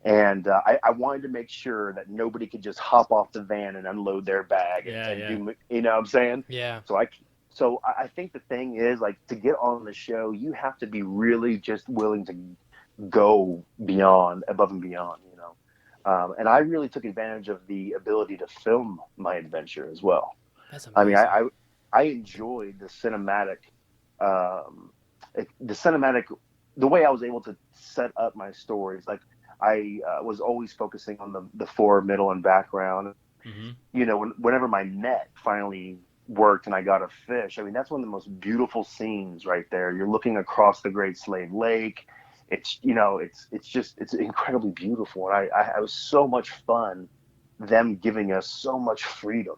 And I wanted to make sure that nobody could just hop off the van and unload their bag and do, you know what I'm saying? Yeah. So I think the thing is, like, to get on the show, you have to be really just willing to go above and beyond, and I really took advantage of the ability to film my adventure as well. That's I mean, amazing. I enjoyed the cinematic, the way I was able to set up my stories. Like, I was always focusing on the fore, middle, and background. Mm-hmm. Whenever my net finally worked and I got a fish, I mean, that's one of the most beautiful scenes right there. You're looking across the Great Slave Lake. It's incredibly beautiful. And I was so much fun, them giving us so much freedom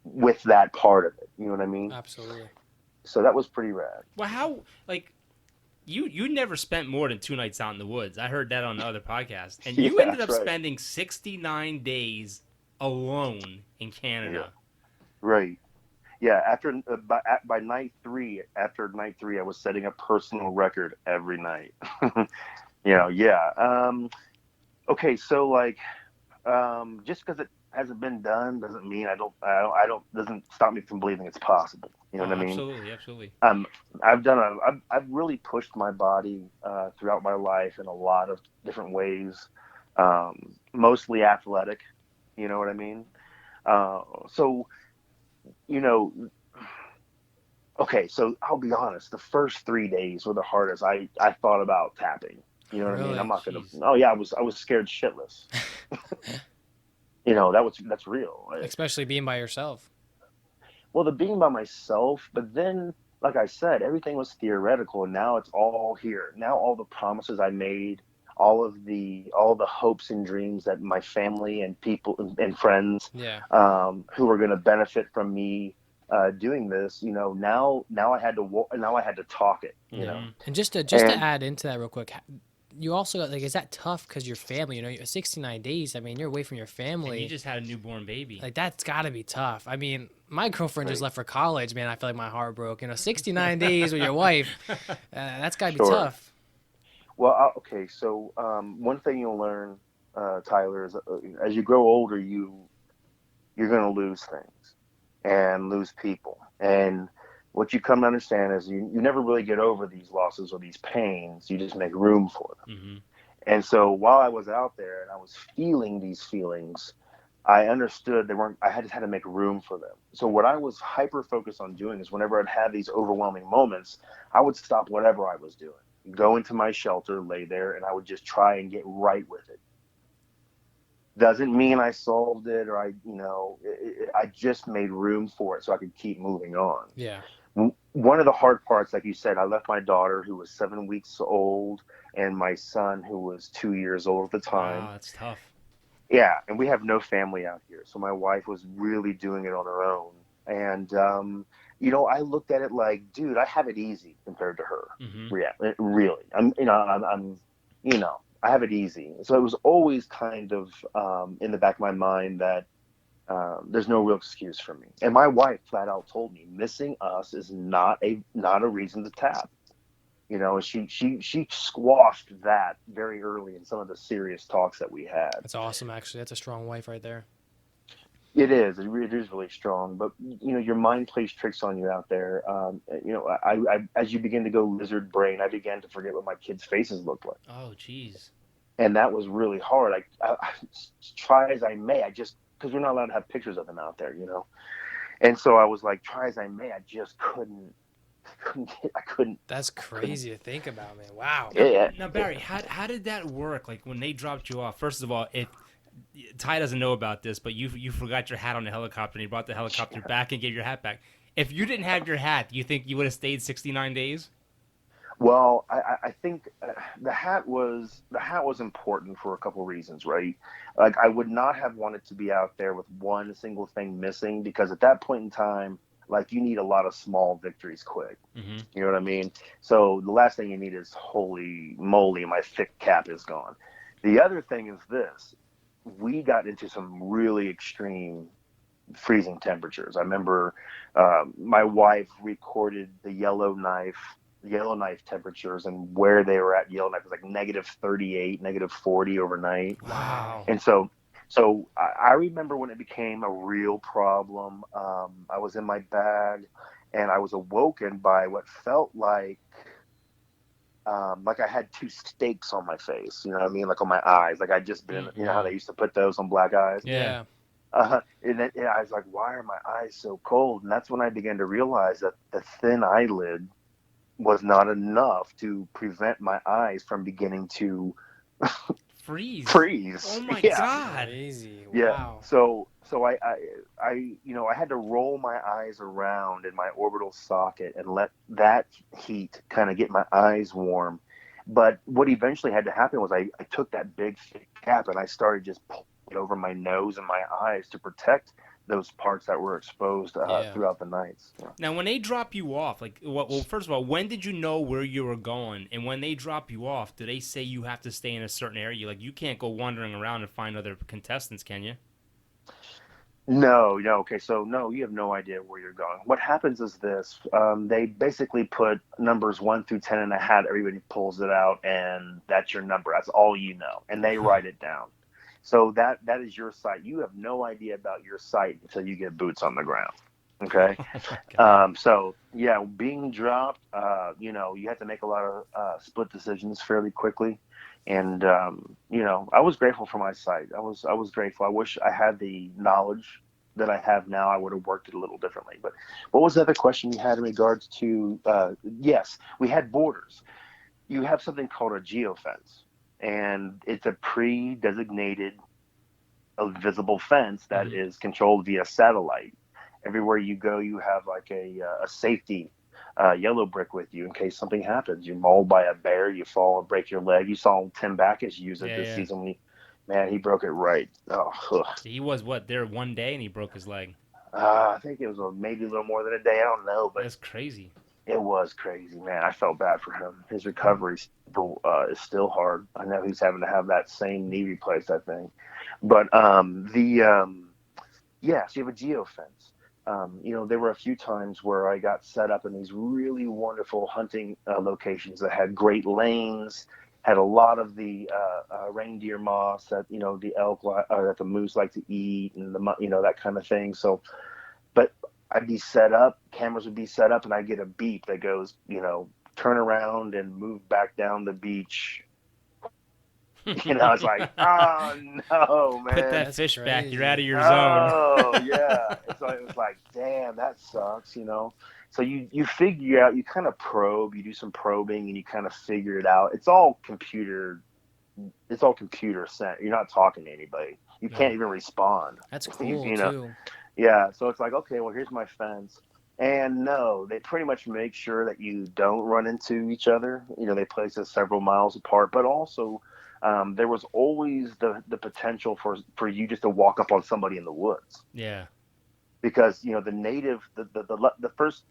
with that part of it. You know what I mean? Absolutely. So that was pretty rad. Well, how, like, you never spent more than 2 nights out in the woods. I heard that on the other podcast. And you Yeah, ended up that's right. spending 69 days alone in Canada. Yeah. Right. Yeah. By night 3, I was setting a personal record every night. Yeah. Okay. So like, just because it hasn't been done doesn't mean doesn't stop me from believing it's possible. You know what I mean? Absolutely, absolutely. I've really pushed my body throughout my life in a lot of different ways, mostly athletic. You know what I mean? So, okay. So I'll be honest. The first 3 days were the hardest. I thought about tapping. You know what I mean? Really? I'm not gonna. Jeez. Oh yeah, I was scared shitless. That's real. Especially being by yourself. Well, the being by myself, but then, like I said, everything was theoretical, and now it's all here. Now all the promises I made, all the hopes and dreams that my family and people and friends, Yeah. who are going to benefit from me doing this, now I had to talk it, And just to add into that real quick, you also like, is that tough because your family, 69 days, I mean, you're away from your And family. you just had a newborn baby. Like, that's got to be tough. I mean, my girlfriend just left for college, man. I feel like my heart broke. 69 days with your wife, that's got to be Sure. tough. Well, okay. So one thing you'll learn, Tyler, is as you grow older, you're going to lose things and lose people. And what you come to understand is you never really get over these losses or these pains. You just make room for them. Mm-hmm. And so while I was out there and I was feeling these feelings, I understood I just had to make room for them. So what I was hyper focused on doing is whenever I'd have these overwhelming moments, I would stop whatever I was doing, go into my shelter, lay there, and I would just try and get right with it. Doesn't mean I solved it or I just made room for it so I could keep moving on. Yeah. One of the hard parts, like you said, I left my daughter who was 7 weeks old and my son who was 2 years old at the time. Wow, that's tough. Yeah, and we have no family out here. So my wife was really doing it on her own. And I looked at it like, dude, I have it easy compared to her. Mm-hmm. Yeah, really. I have it easy. So it was always kind of in the back of my mind that there's no real excuse for me. And my wife flat out told me missing us is not a reason to tap. She squashed that very early in some of the serious talks that we had. That's awesome, actually. That's a strong wife right there. It is. It is really strong. But your mind plays tricks on you out there. I as you begin to go lizard brain, I began to forget what my kids' faces looked like, Oh, jeez. and that was really hard. I try as I may, because we're not allowed to have pictures of them out there, And so I was like, try as I may, I just couldn't. I couldn't. That's crazy to think about, man. Wow. Yeah. Now, Barry, how did that work? Like when they dropped you off. First of all, Ty doesn't know about this, but you forgot your hat on the helicopter, and he brought the helicopter back and gave your hat back. If you didn't have your hat, do you think you would have stayed 69 days? Well, I think the hat was important for a couple reasons, right? Like I would not have wanted to be out there with one single thing missing, because at that point in time, like you need a lot of small victories quick. Mm-hmm. You know what I mean? So the last thing you need is, holy moly, my thick cap is gone. The other thing is this: we got into some really extreme freezing temperatures. I remember my wife recorded the Yellowknife temperatures, and where they were at Yellowknife was like -38, -40 overnight. Wow. And so I remember when it became a real problem. I was in my bag, and I was awoken by what felt like I had two stakes on my face. You know what I mean? Like on my eyes. Like I'd just been, you know how they used to put those on black eyes? Yeah. And then I was like, why are my eyes so cold? And that's when I began to realize that the thin eyelid was not enough to prevent my eyes from beginning to Freeze. freeze. Oh my Yeah. God. Crazy. Yeah. Wow. So I had to roll my eyes around in my orbital socket and let that heat kind of get my eyes warm. But what eventually had to happen was I took that big thick cap and I started just pulling it over my nose and my eyes to protect those parts that were exposed throughout the nights. Yeah. Now, when they drop you off, like, well, first of all, when did you know where you were going? And when they drop you off, do they say you have to stay in a certain area? Like, you can't go wandering around and find other contestants, can you? No. Okay, so no, you have no idea where you're going. What happens is this: they basically put numbers 1 through 10 in a hat. Everybody pulls it out, and that's your number. That's all you know, and they write it down. So that is your site. You have no idea about your site until you get boots on the ground. Okay. So yeah, being dropped, you have to make a lot of split decisions fairly quickly. And I was grateful for my site. I was grateful. I wish I had the knowledge that I have now. I would have worked it a little differently. But what was the other question you had in regards to? Yes, we had borders. You have something called a geofence, and it's a pre-designated visible fence that is controlled via satellite. Everywhere you go, you have like a safety yellow brick with you in case something happens. You're mauled by a bear, you fall and break your leg. You saw Tim Backus use it this season. He broke it right. Oh, He was, there one day and he broke his leg? I think it was maybe a little more than a day. I don't know, but that's crazy. It was crazy, man. I felt bad for him. His recovery is still hard. I know he's having to have that same knee replaced, I think. But so you have a geofence. There were a few times where I got set up in these really wonderful hunting locations that had great lanes, had a lot of the reindeer moss that the elk that the moose like to eat, and that kind of thing. So, but I'd be set up, cameras would be set up, and I'd get a beep that goes, turn around and move back down the beach. It's like, oh no, man. Put that fish crazy. back. You're out of your zone. zone. Oh, yeah. So it was like, damn, that sucks, So you figure out, you kind of probe, you do some probing, and you kind of figure it out. It's all computer sent. You're not talking to anybody. You can't even respond. That's cool, too. Yeah, so it's like, okay, well, here's my fence. And no, they pretty much make sure that you don't run into each other. They place us several miles apart, but also there was always the potential for you just to walk up on somebody in the woods. Yeah. because the native the first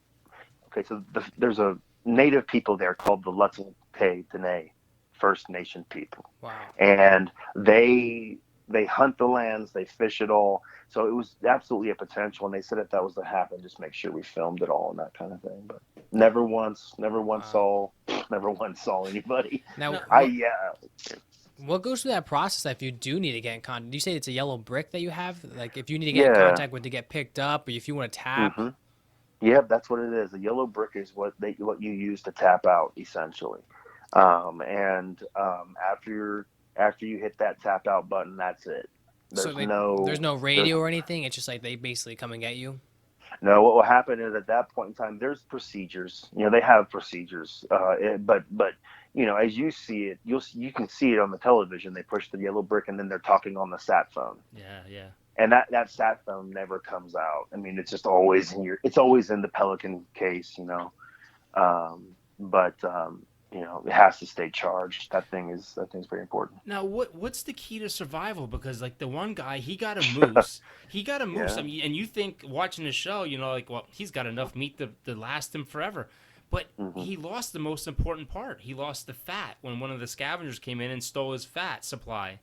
so there's a native people there called the Lutzelk'e Dene First Nation people, Wow. and they hunt the lands, they fish it all. So it was absolutely a potential, and they said if that was to happen, just make sure we filmed it all and that kind of thing. But never once saw anybody. Now, what goes through that process if you do need to get in contact? Do you say it's a yellow brick that you have? Like if you need to get in contact with to get picked up, or if you want to tap? Mm-hmm. Yeah, that's what it is. The yellow brick is what you use to tap out, essentially. After you hit that tap out button, that's it. There's no radio or anything. It's just like they basically come and get you. No, what will happen is at that point in time, there's procedures. They have procedures. But as you see it, you can see it on the television. They push the yellow brick, and then they're talking on the sat phone. Yeah. And that sat phone never comes out. I mean, it's just always it's always in the Pelican case, but it has to stay charged. That thing's very important. Now, what's the key to survival? Because like the one guy, he got a moose. Yeah. I mean, and you think watching the show, well, he's got enough meat to last him forever. But he lost the most important part. He lost the fat when one of the scavengers came in and stole his fat supply.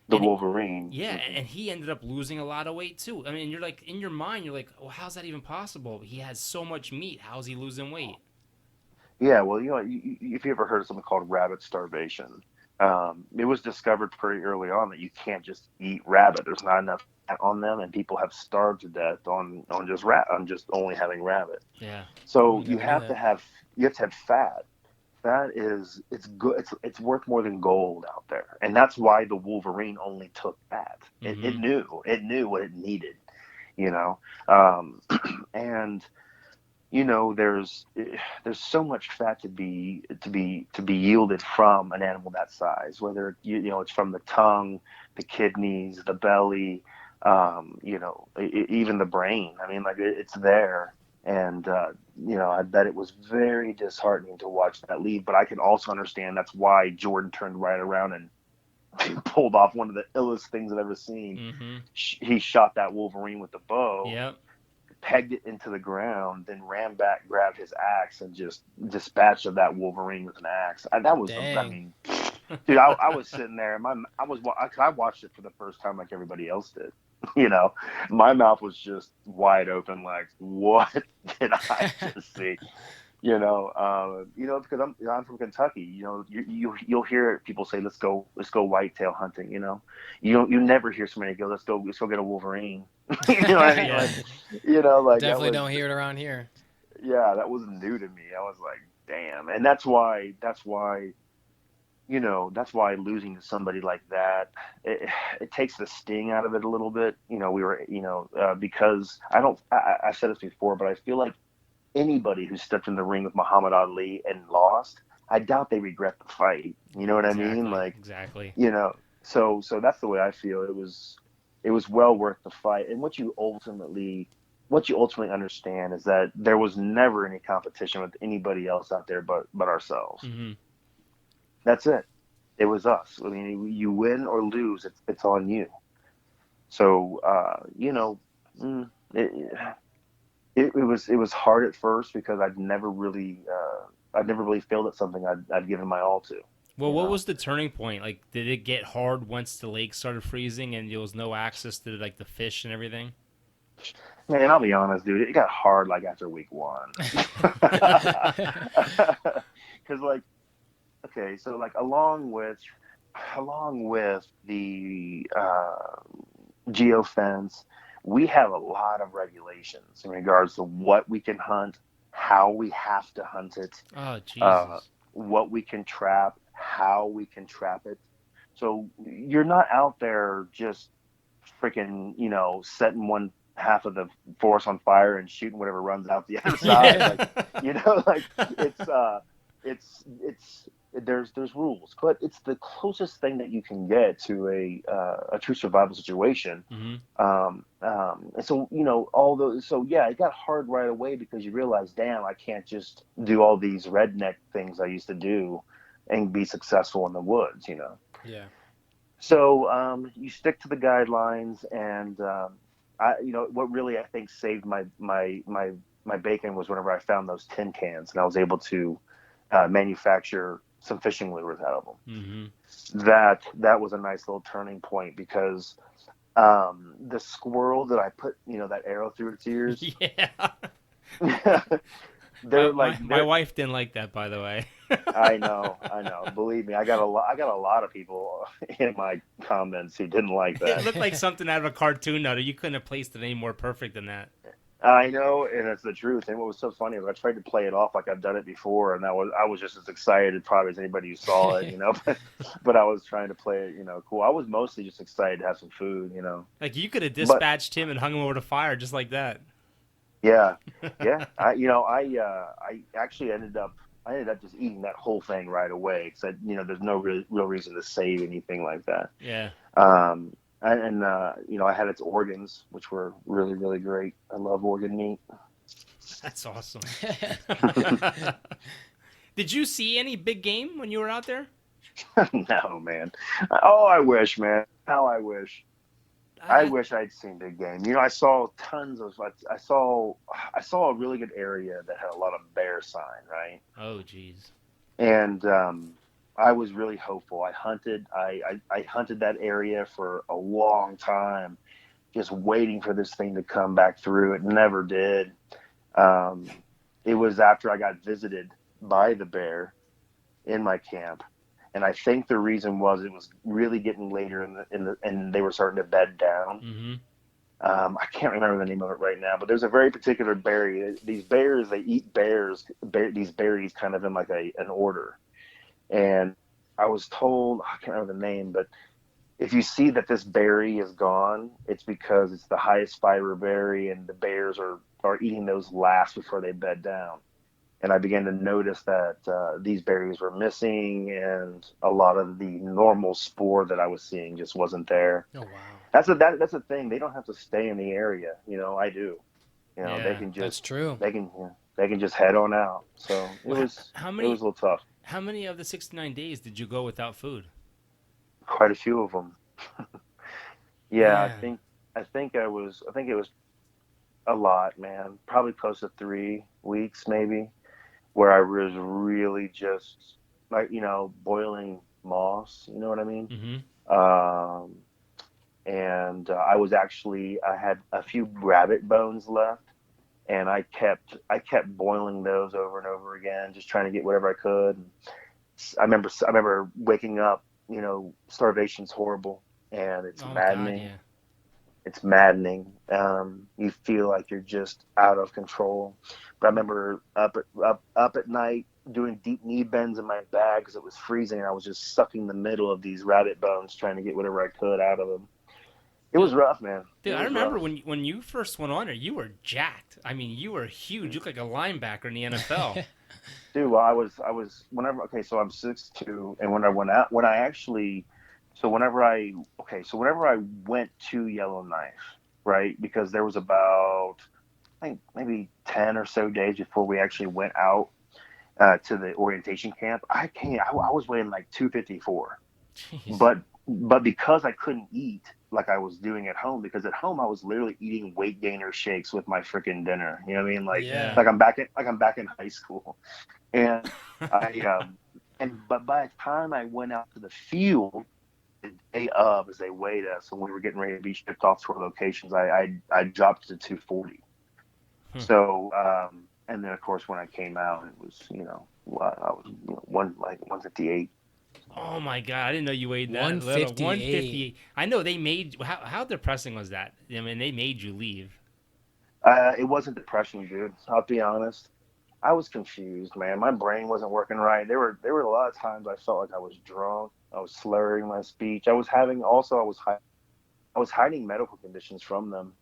The Wolverine. Yeah, and he ended up losing a lot of weight too. I mean, you're like, in your mind, you're like, well, how's that even possible? He has so much meat. How's he losing weight? Yeah, well, if you ever heard of something called rabbit starvation, it was discovered pretty early on that you can't just eat rabbit. There's not enough fat on them, and people have starved to death on just only having rabbit. Yeah. So you have to have fat. Fat is good. It's worth more than gold out there, and that's why the Wolverine only took fat. It knew what it needed, and. There's so much fat to be yielded from an animal that size, whether it's from the tongue, the kidneys, the belly, even the brain. I mean, like it's there, and I bet it was very disheartening to watch that leave. But I can also understand that's why Jordan turned right around and pulled off one of the illest things I've ever seen. Mm-hmm. He shot that Wolverine with the bow. Yep. Pegged it into the ground, then ran back, grabbed his axe, and just dispatched of that Wolverine with an axe. I mean, dude, I was sitting there, and I watched it for the first time like everybody else did. My mouth was just wide open, like, what did I just see? Because I'm from Kentucky. You'll hear people say, let's go whitetail hunting. You never hear somebody go, let's go get a Wolverine. You know what I mean? Yeah. Definitely don't hear it around here. Yeah, that was new to me. I was like, damn. And that's why losing to somebody like that, it takes the sting out of it a little bit. Because I've said this before, but I feel like anybody who stepped in the ring with Muhammad Ali and lost, I doubt they regret the fight. You know what I mean? Like, exactly. So that's the way I feel. It was well worth the fight. And what you ultimately understand is that there was never any competition with anybody else out there but ourselves. Mm-hmm. That's it. It was us. I mean, you win or lose, it's on you. So, it was hard at first because I'd never really failed at something I'd given my all to. Well, what was the turning point? Like, did it get hard once the lake started freezing and there was no access to like the fish and everything? Man, I'll be honest, dude. It got hard like after week 1. Because along with the geofence, we have a lot of regulations in regards to what we can hunt, how we have to hunt it. Oh, Jesus. What we can trap, how we can trap it. So you're not out there just freaking, setting one half of the forest on fire and shooting whatever runs out the other side. There's rules, but it's the closest thing that you can get to a true survival situation. Mm-hmm. And so, it got hard right away because you realize, damn, I can't just do all these redneck things I used to do and be successful in the woods, Yeah. So you stick to the guidelines, and what really I think saved my bacon was whenever I found those tin cans and I was able to manufacture some fishing lures out of them. Mm-hmm. That was a nice little turning point because the squirrel that I put, that arrow through its ears, Yeah. My they're wife didn't like that, by the way. I know. Believe me, I got a lot of people in my comments who didn't like It that. looked like something out of a cartoon. Now you couldn't have placed it any more perfect than that. I know, and it's the truth. And what was so funny is I tried to play it off like I've done it before, and I was just as excited probably as anybody who saw it, but I was trying to play it, cool. I was mostly just excited to have some food, Like you could have But dispatched him and hung him over the fire just like that. yeah, yeah. I actually ended up just eating that whole thing right away because there's no real reason to save anything like that. Yeah. I had its organs, which were really, really great. I love organ meat. That's awesome. Did you see any big game when you were out there? No, man. Oh, I wish, man. How I wish. I wish I'd seen big game. I saw tons of. I saw a really good area that had a lot of bear sign, right? Oh, geez. And I was really hopeful. I hunted that area for a long time, just waiting for this thing to come back through. It never did. It was after I got visited by the bear in my camp, and I think the reason was it was really getting later and they were starting to bed down. Mm-hmm. I can't remember the name of it right now, but there's a very particular berry. These bears, they eat these berries kind of in like an order. And I was told, I can't remember the name, but if you see that this berry is gone, it's because it's the highest fiber berry and the bears are eating those last before they bed down. And I began to notice that these berries were missing and a lot of the normal spore that I was seeing just wasn't there. Oh, wow. That's the thing. They don't have to stay in the area. I do. Yeah, they can just, That's true. they can just head on out. So it was a little tough. How many of the 69 days did you go without food? Quite a few of them. Yeah, Man. I think it was a lot, man. Probably close to 3 weeks, maybe, where I was really just like boiling moss. You know what I mean? Mm-hmm. And I had a few rabbit bones left, and I kept boiling those over and over again, just trying to get whatever I could. I remember waking up. Starvation's horrible, and it's maddening. God, yeah. It's maddening. You feel like you're just out of control. But I remember up at night doing deep knee bends in my bag because it was freezing, and I was just sucking the middle of these rabbit bones, trying to get whatever I could out of them. It was rough, man. Dude, I remember when you first went on there, you were jacked. I mean, you were huge. You looked like a linebacker in the NFL. Dude, well, I was so I'm 6'2", and whenever I went to Yellowknife, right, because there was about, I think, maybe 10 or so days before we actually went out to the orientation camp, I was weighing like 254. Jeez. But because I couldn't eat like I was doing at home, because at home I was literally eating weight gainer shakes with my freaking dinner. You know what I mean? Like, Yeah. like I'm back in high school. And but by the time I went out to the field the day of, as they weighed us when we were getting ready to be shipped off to our locations, I dropped to 240. So and then of course when I came out, it was I was 158. Oh my God! I didn't know you weighed that 158. 158. I know they made. How depressing was that? I mean, they made you leave. It wasn't depression, dude. I'll be honest. I was confused, man. My brain wasn't working right. There were a lot of times I felt like I was drunk. I was slurring my speech. I was hiding medical conditions from them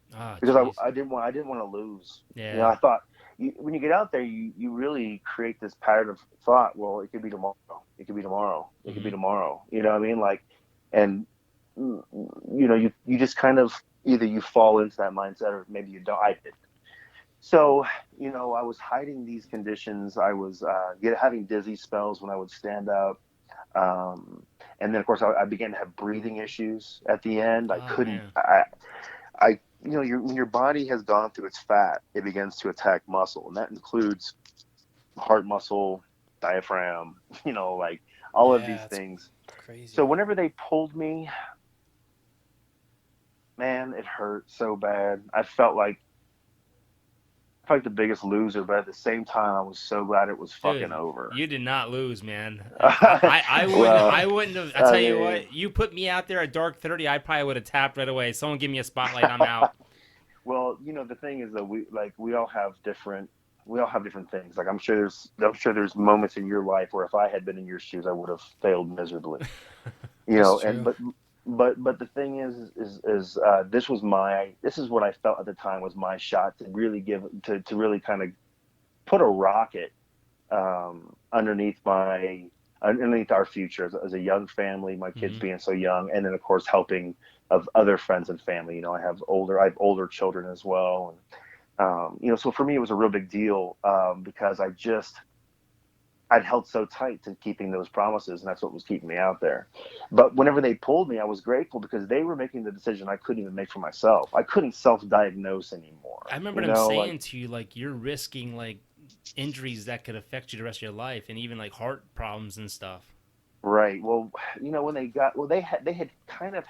because I didn't want to lose. Yeah. I thought when you get out there, you really create this pattern of thought. Well, it could be tomorrow. It could be tomorrow. It could be tomorrow. You know what I mean? Like, and you just kind of either you fall into that mindset or maybe you don't. I did. So, I was hiding these conditions. I was having dizzy spells when I would stand up. And then, of course, I began to have breathing issues at the end. I couldn't. Man. when your body has gone through its fat, it begins to attack muscle, and that includes heart muscle, diaphragm, like all of these That's things. crazy. So whenever they pulled me, man, it hurt so bad. I felt like the biggest loser, but at the same time, I was so glad it was fucking Dude, over. you did not lose, man. I wouldn't. Well, I wouldn't have. I I tell you mean, what. You put me out there at dark 30, I probably would have tapped right away. Someone give me a spotlight. I'm out. well, the thing is that we all have different things. Like I'm sure there's moments in your life where if I had been in your shoes, I would have failed miserably. That's And true. but the thing is this is what I felt at the time was my shot to really to really kind of put a rocket underneath our future as a young family, my kids Hmm. being so young, and then of course helping of other friends and family. I have older children as well, and so for me it was a real big deal because I'd held so tight to keeping those promises, and that's what was keeping me out there. But whenever they pulled me, I was grateful because they were making the decision I couldn't even make for myself. I couldn't self-diagnose anymore. I remember them saying to you like you're risking like injuries that could affect you the rest of your life, and even like heart problems and stuff. Right. Well, when they had kind of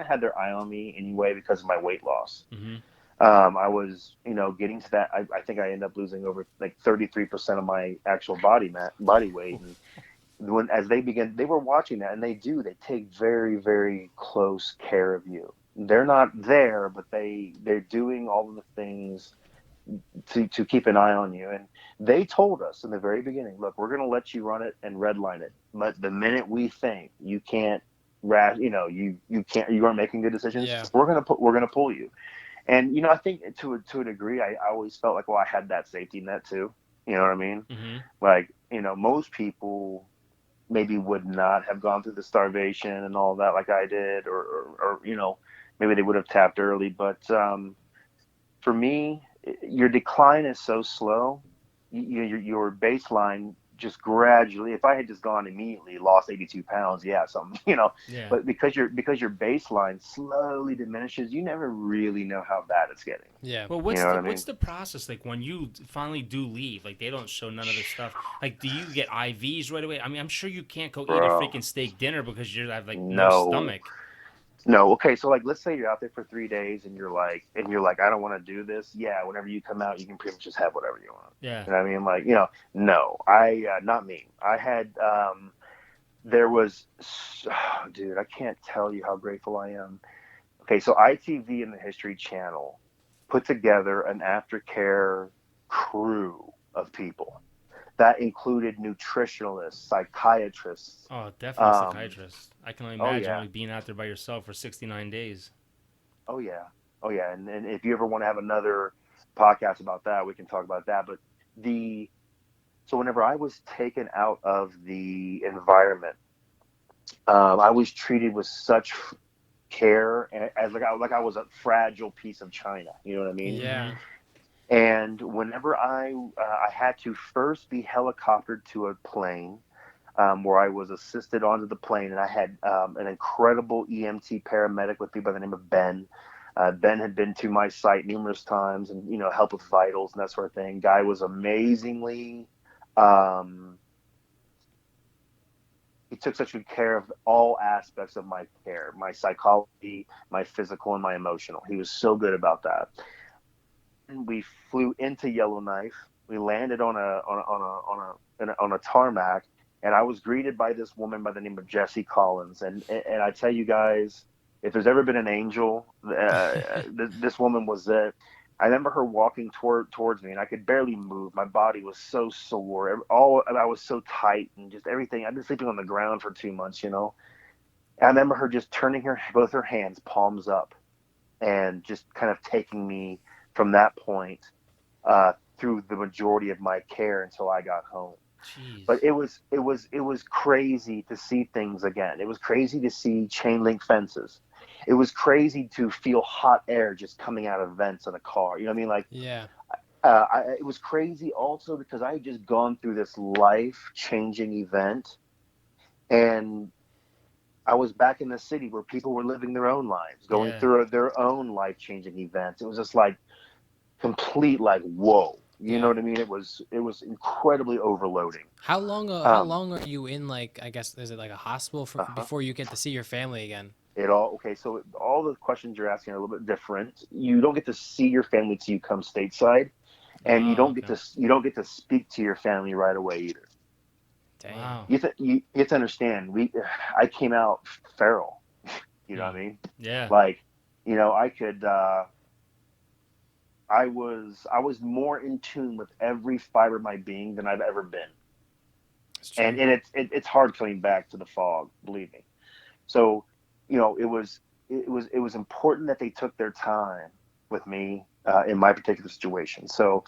had their eye on me anyway because of my weight loss. Hmm. I was, getting to that. I think I ended up losing over like 33% of my actual body weight. And as they were watching that, and they take very, very close care of you. They're not there, but they're doing all of the things to keep an eye on you. And they told us in the very beginning, look, we're going to let you run it and redline it, but the minute we think you can't, you aren't making good decisions, Yeah. we're gonna pull you. And I think to a degree, I always felt like, well, I had that safety net too. You know what I mean? Hmm. Like, most people maybe would not have gone through the starvation and all that like I did, or maybe they would have tapped early. But for me, your decline is so slow. Your baseline just gradually. If I had just gone immediately, lost 82 pounds, yeah, something, Yeah. But because your baseline slowly diminishes, you never really know how bad it's getting. Yeah. Well, You what's know what the I mean, what's the process like when you finally do leave? Like they don't show none of this stuff. Like, do you get IVs right away? I mean, I'm sure you can't go eat a bro? freaking steak dinner because you have like no No, stomach. no. Okay, so like, let's say you're out there for 3 days and you're like, I don't want to do this. Yeah, whenever you come out, you can pretty much just have whatever you want. Yeah. You know what I mean? Like, no, not me. I had there was, dude, I can't tell you how grateful I am. Okay, so ITV and the History Channel put together an aftercare crew of people that included nutritionalists, psychiatrists. Oh, definitely a Um, psychiatrist. I can only oh imagine yeah, like being out there by yourself for 69 days. oh yeah, oh yeah. And if you ever want to have another podcast about that, we can talk about that. But the so whenever I was taken out of the environment, I was treated with such care as like I was a fragile piece of china. You know what I mean? Yeah. Hmm. And whenever I had to first be helicoptered to a plane, where I was assisted onto the plane, and I had an incredible EMT paramedic with me by the name of Ben. Ben had been to my site numerous times and helped with vitals and that sort of thing. Guy was amazingly. Um, he took such good care of all aspects of my care, my psychology, my physical, and my emotional. He was so good about that. We flew into Yellowknife. We landed on a tarmac, and I was greeted by this woman by the name of Jessie Collins. And I tell you guys, if there's ever been an angel, this woman was it. I remember her walking towards me, and I could barely move. My body was so sore. I was so tight, and just everything. I've been sleeping on the ground for 2 months. And I remember her just turning both her hands, palms up, and just kind of taking me from that point through the majority of my care until I got home. But Jeez. it was crazy to see things again. It was crazy to see chain link fences. It was crazy to feel hot air just coming out of vents in a car. You know what I mean? Like, Yeah. it was crazy also because I had just gone through this life changing event, and I was back in the city where people were living their own lives, going Yeah. through their own life-changing events. It was just like complete, like, whoa. You know Yeah. what I mean? It was incredibly overloading. How long? How Um, long are you in? Like, I guess, is it like a hospital uh-huh. before you get to see your family again? Okay, so all the questions you're asking are a little bit different. You don't get to see your family till you come stateside, and Oh, okay. you don't get to speak to your family right away either. Dang. Wow. You have to understand. I came out feral. You know what I mean? Yeah. Like, I could. I was more in tune with every fiber of my being than I've ever been, It's true. and it's hard coming back to the fog. Believe me. So, it was important that they took their time with me in my particular situation. So,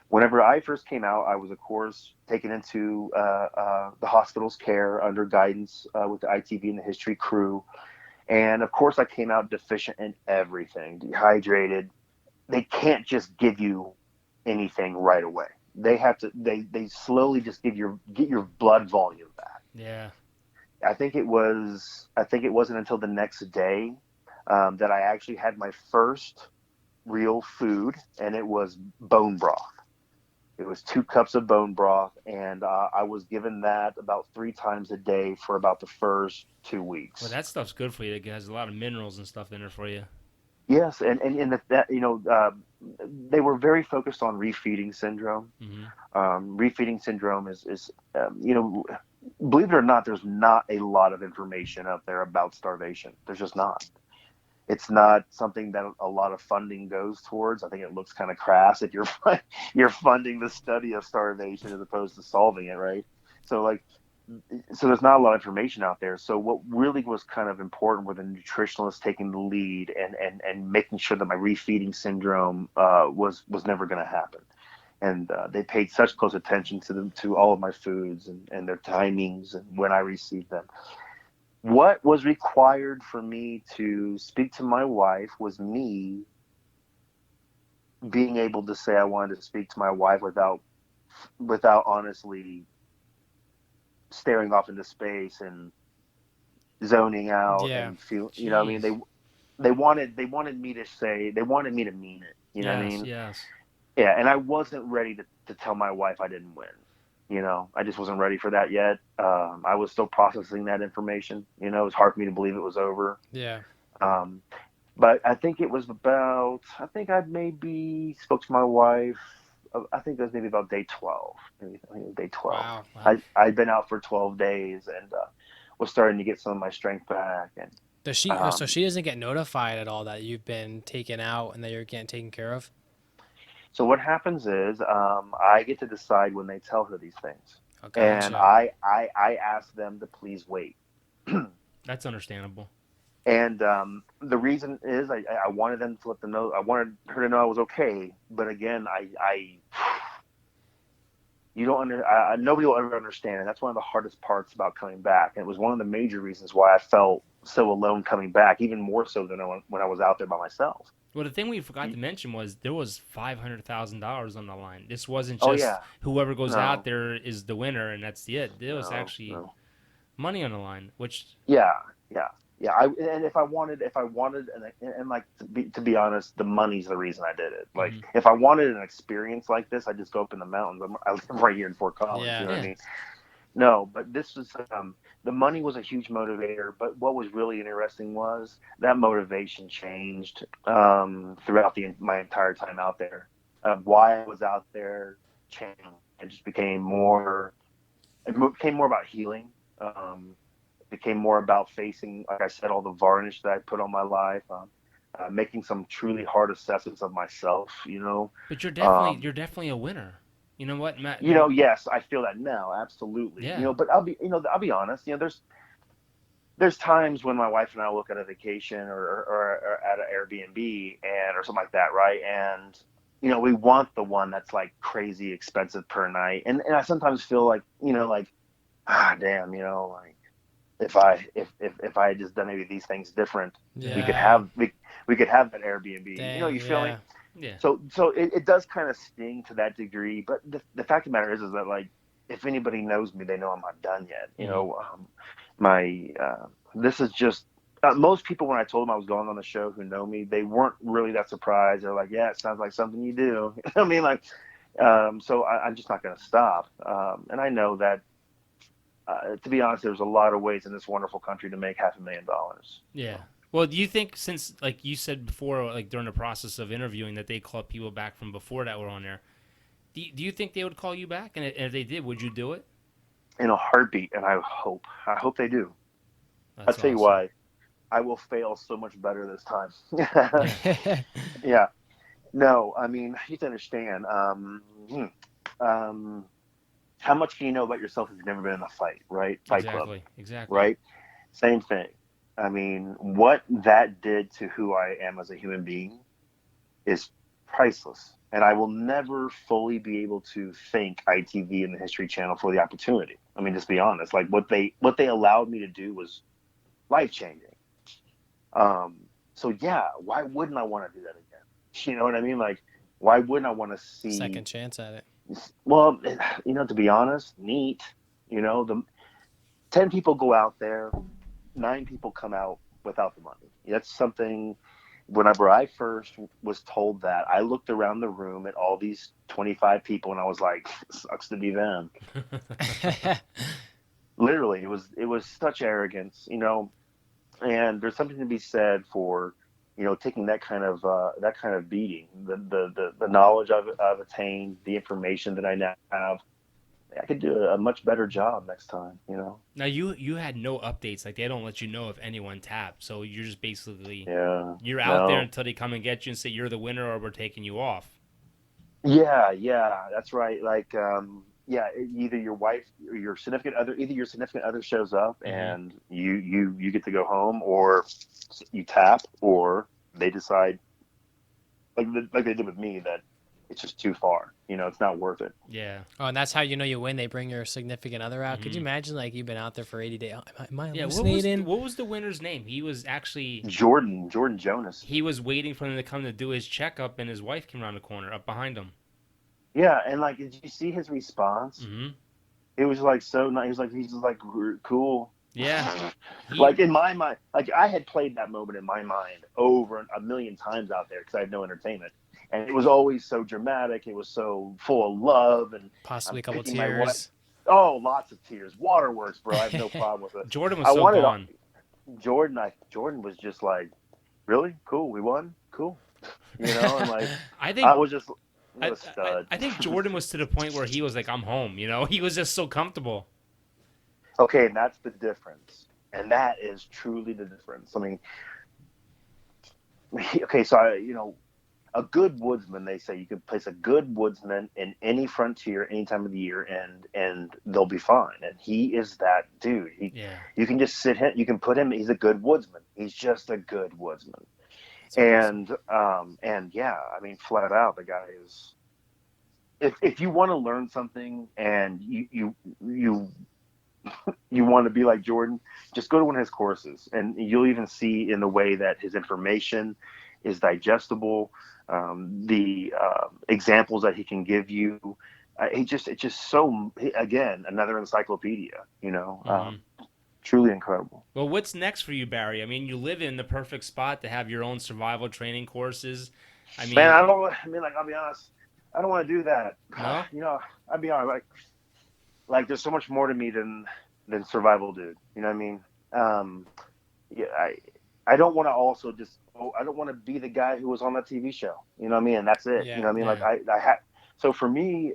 whenever I first came out, I was, of course, taken into the hospital's care under guidance with the ITV and the history crew. And of course, I came out deficient in everything, dehydrated. They can't just give you anything right away. They have to. They slowly just get your blood volume back. Yeah. I think it wasn't until the next day that I actually had my first real food, and it was bone broth. It was 2 cups of bone broth, and I was given that about 3 times a day for about the first 2 weeks. Well, that stuff's good for you. It has a lot of minerals and stuff in it for you. Yes, and that they were very focused on refeeding syndrome. Refeeding syndrome is believe it or not, there's not a lot of information out there about starvation. There's just not. It's not something that a lot of funding goes towards. I think it looks kind of crass if you're funding the study of starvation as opposed to solving it, right? So there's not a lot of information out there. So what really was kind of important were the nutritionalists taking the lead and making sure that my refeeding syndrome was never going to happen. And they paid such close attention to all of my foods and their timings and when I received them. What was required for me to speak to my wife was me being able to say I wanted to speak to my wife without honestly staring off into space and zoning out Yeah. and feel. You know what I mean? They wanted me to say, they wanted me to mean it. You know what I Yes. mean? Yes. Yeah, and I wasn't ready to tell my wife I didn't win. I just wasn't ready for that yet. I was still processing that information. It was hard for me to believe it was over. Yeah. But I think it was I think I maybe spoke to my wife. I think it was maybe about day 12. Maybe I think it was day 12. Wow. I'd been out for 12 days and was starting to get some of my strength back. And Does she? So she doesn't get notified at all that you've been taken out and that you're getting taken care of? so what happens is I get to decide when they tell her these things. Oh, And gotcha. I ask them to please wait. That's understandable. And the reason is I wanted them to let them know. I wanted her to know I was okay. But again, you don't nobody will ever understand, and that's one of the hardest parts about coming back. And it was one of the major reasons why I felt so alone coming back, even more so than when I was out there by myself. Well, the thing we forgot to mention was there was $500,000 on the line. This wasn't Oh just yeah, whoever goes no, out there is the winner and that's it. There was no, actually no. money on the line, which Yeah, yeah, yeah. And if I wanted, and like to be honest, the money's the reason I did it. Like if I wanted an experience like this, I just go up in the mountains. I live right here in Fort Collins. Yeah. You know what I yeah, mean? No, but this was the money was a huge motivator. But what was really interesting was that motivation changed throughout my entire time out there. Why I was out there changed. It just became more. It became more about healing. It became more about facing, like I said, all the varnish that I put on my life. Making some truly hard assessments of myself. but Um, you're definitely a winner. You know what, Matt? yes, I feel that now, absolutely. Yeah. But I'll be honest. There's times when my wife and I look at a vacation or at an Airbnb or something like that, right? And we want the one that's like crazy expensive per night, and I sometimes feel like damn, like if I had just done maybe these things different, we could Yeah. have we could have that Airbnb. Dang. You feel me? Yeah. Yeah. So it does kind of sting to that degree, but the fact of the matter is that, like, if anybody knows me, they know I'm not done yet. My this is just most people, when I told them I was going on the show who know me, they weren't really that surprised. They're like, yeah, it sounds like something you do. I mean, like, so I'm just not going to stop. And I know that, to be honest, there's a lot of ways in this wonderful country to make $500,000. Yeah. Well, do you think, since, like you said before, like during the process of interviewing, that they called people back from before that were on there, do you think they would call you back? And if they did, would you do it? In a heartbeat, and I hope they do. That's I'll tell you awesome. why. I will fail so much better this time. Yeah. Yeah. No, I mean, you have to understand. How much can you know about yourself if you've never been in a fight, right? Fight club, Exactly. right? Same thing. I mean, what that did to who I am as a human being is priceless. And I will never fully be able to thank ITV and the History Channel for the opportunity. I mean, just be honest. Like, what they allowed me to do was life-changing. So yeah, why wouldn't I want to do that again? You know what I mean? Like, why wouldn't I want to see Second chance at it. Well, you know, to be honest, neat. You know, the 10 people go out there, 9 people come out without the money. That's something. Whenever I first was told that, I looked around the room at all these 25 people, and I was like, "Sucks to be them." Literally, it was such arrogance, you know. And there's something to be said for, you know, taking that kind of beating. The knowledge I've attained, the information that I now have, I could do a much better job next time, you know. Now you had no updates, like they don't let you know if anyone tapped, so you're just basically you're out there until they come and get you and say you're the winner or we're taking you off. Yeah, that's right. Like, either your wife or your significant other shows up and you get to go home, or you tap, or they decide, like they did with me, that it's just too far. You know, it's not worth it. Yeah. Oh, and that's how you know you win. They bring your significant other out. Could you imagine, like, you've been out there for 80 days? Am I hallucinating? What was the winner's name? He was actually Jordan Jonas. He was waiting for him to come to do his checkup, and his wife came around the corner, up behind him. Yeah, and like, did you see his response? Mm-hmm. It was like so nice. He's just like, cool. Yeah. Like, in my mind, like, I had played that moment in my mind over a million times out there because I had no entertainment. And it was always so dramatic. It was so full of love, and Possibly a couple picking my tears. Oh, lots of tears. Waterworks, bro. I have no problem with it. Jordan was so gone. Jordan was just like, really? Cool. We won? Cool. You know, and like, I think I was just a stud. I think Jordan was to the point where he was like, I'm home, you know? He was just so comfortable. Okay, and that's the difference. And that is truly the difference. I mean, okay, so a good woodsman, they say you could place a good woodsman in any frontier, any time of the year, and they'll be fine. And he is that dude. You can just you can put him. He's a good woodsman. He's just a good woodsman. And yeah, I mean, flat out, the guy is. If you want to learn something and you want to be like Jordan, just go to one of his courses, and you'll even see in the way that his information is digestible. The examples that he can give you, it's just so, again, another encyclopedia, you know. Truly incredible. Well, what's next for you, Barry? I mean, you live in the perfect spot to have your own survival training courses. I mean, man, I'll be honest, I don't want to do that. No? You know, I'll be honest, like there's so much more to me than survival, dude. You know what I mean? I don't want to also I don't want to be the guy who was on that TV show. You know what I mean? And that's it. Yeah, you know what I mean? yeah. Like so for me,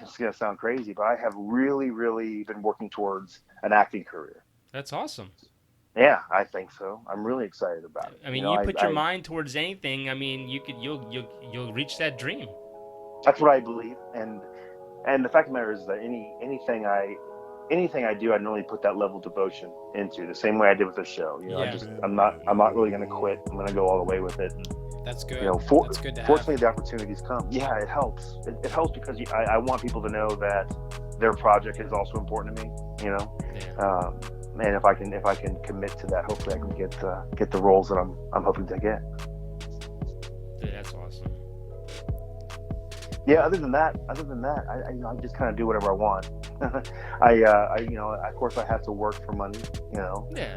it's going to sound crazy, but I have really, really been working towards an acting career. That's awesome. Yeah, I think so. I'm really excited about it. I mean, you put your mind towards anything. I mean, you'll reach that dream. That's what I believe, and the fact of the matter is that anything I do, I normally put that level of devotion into, the same way I did with the show. You know, Yeah. I'm not really going to quit. I'm going to go all the way with it. And, That's good. you know, That's good to have. fortunately, the opportunities come. Yeah, it helps. It helps because I want people to know that their project is also important to me. You know, Yeah. and if I can commit to that, hopefully I can get the roles that I'm hoping to get. Dude, that's awesome. Yeah. Other than that, I just kind of do whatever I want. I of course I have to work for money. You know. Yeah.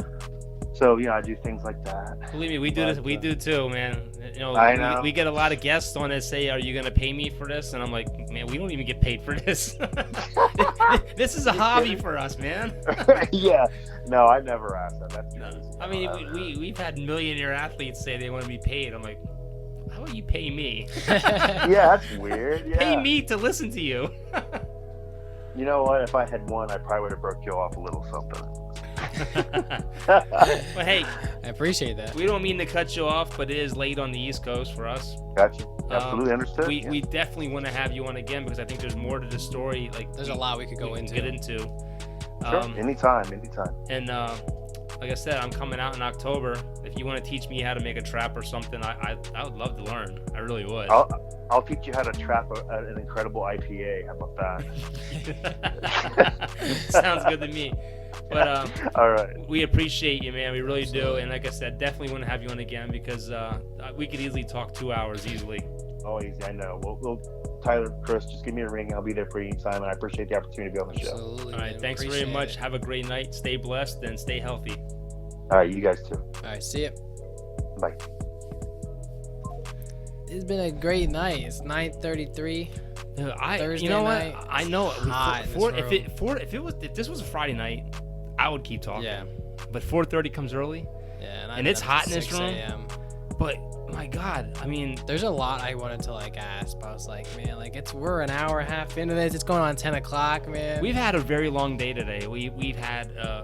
So I do things like that. Believe me, we do this. We do too, man. I know. We get a lot of guests on that say, "Are you gonna pay me for this?" And I'm like, "Man, we don't even get paid for this. This is a hobby for us, man." Yeah. No, I never asked that. That's crazy. I mean, we've had millionaire athletes say they want to be paid. I'm like, how will you pay me? Yeah, that's weird. Yeah. Pay me to listen to you. You know what? If I had won, I probably would have broke you off a little something. But hey, I appreciate that. we don't mean to cut you off, but it is late on the East Coast for us. Gotcha. Absolutely understood. We definitely want to have you on again because I think there's more to the story. Like There's a lot we could go into. Get into. Sure. Anytime. And like I said, I'm coming out in October. If you want to teach me how to make a trap or something, I would love to learn. I really would. I'll teach you how to trap an incredible IPA. How about that? Sounds good to me. But all right. we appreciate you, man. We really do. And like I said, definitely want to have you on again because we could easily talk 2 hours easily. Oh, easy. I know. We'll Tyler, Chris, just give me a ring. I'll be there for you anytime, and I appreciate the opportunity to be on the show. Absolutely. All right. Man. Thanks very Appreciate much. it. Have a great night. Stay blessed and stay healthy. All right. You guys too. All right. See ya. Bye. It's been a great night. It's 9:33. Thursday you know night. what? I know. Hot in this room. If this was a Friday night, I would keep talking. Yeah. But 4:30 comes early, Yeah. and it's hot in this 6 room. a.m. But my God, I mean, There's a lot I wanted to ask, but I was like, man, we're an hour and a half into this. It's going on 10 o'clock, man. we've had a very long day today. We've had I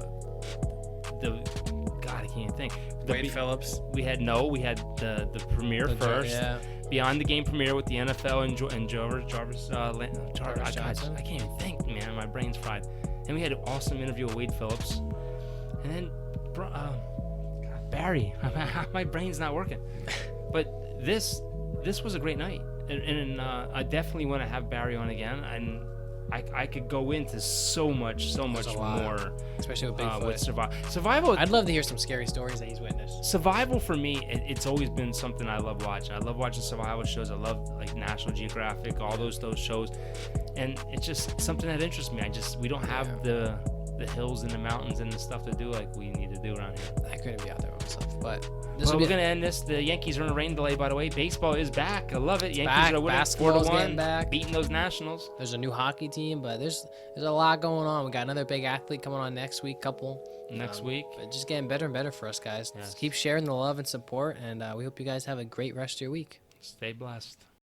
can't even think. Wade Phillips. We had the premiere first. Yeah. Beyond the Game premiere with the NFL and Jarvis Johnson. I can't even think, man. My brain's fried. And we had an awesome interview with Wade Phillips. And then Barry. My brain's not working. But this was a great night. And I definitely want to have Barry on again. And I could go into so much a lot. more. Especially with Bigfoot. With survival. I'd love to hear some scary stories that he's witnessed. Survival for me, it's always been something I love watching. I love watching survival shows. I love National Geographic, all those shows, and it's just something that interests me. We don't have the hills and the mountains and the stuff to do like we need to do around here. I couldn't be out there myself, but We're gonna end this. The Yankees are in a rain delay, by the way. Baseball is back. I love it. Yankees back. are winning Basketball's 4-1, getting back. beating those Nationals. There's a new hockey team, but there's a lot going on. We got another big athlete coming on next week, Next week. But just getting better and better for us, guys. Yes. Just keep sharing the love and support, and we hope you guys have a great rest of your week. Stay blessed.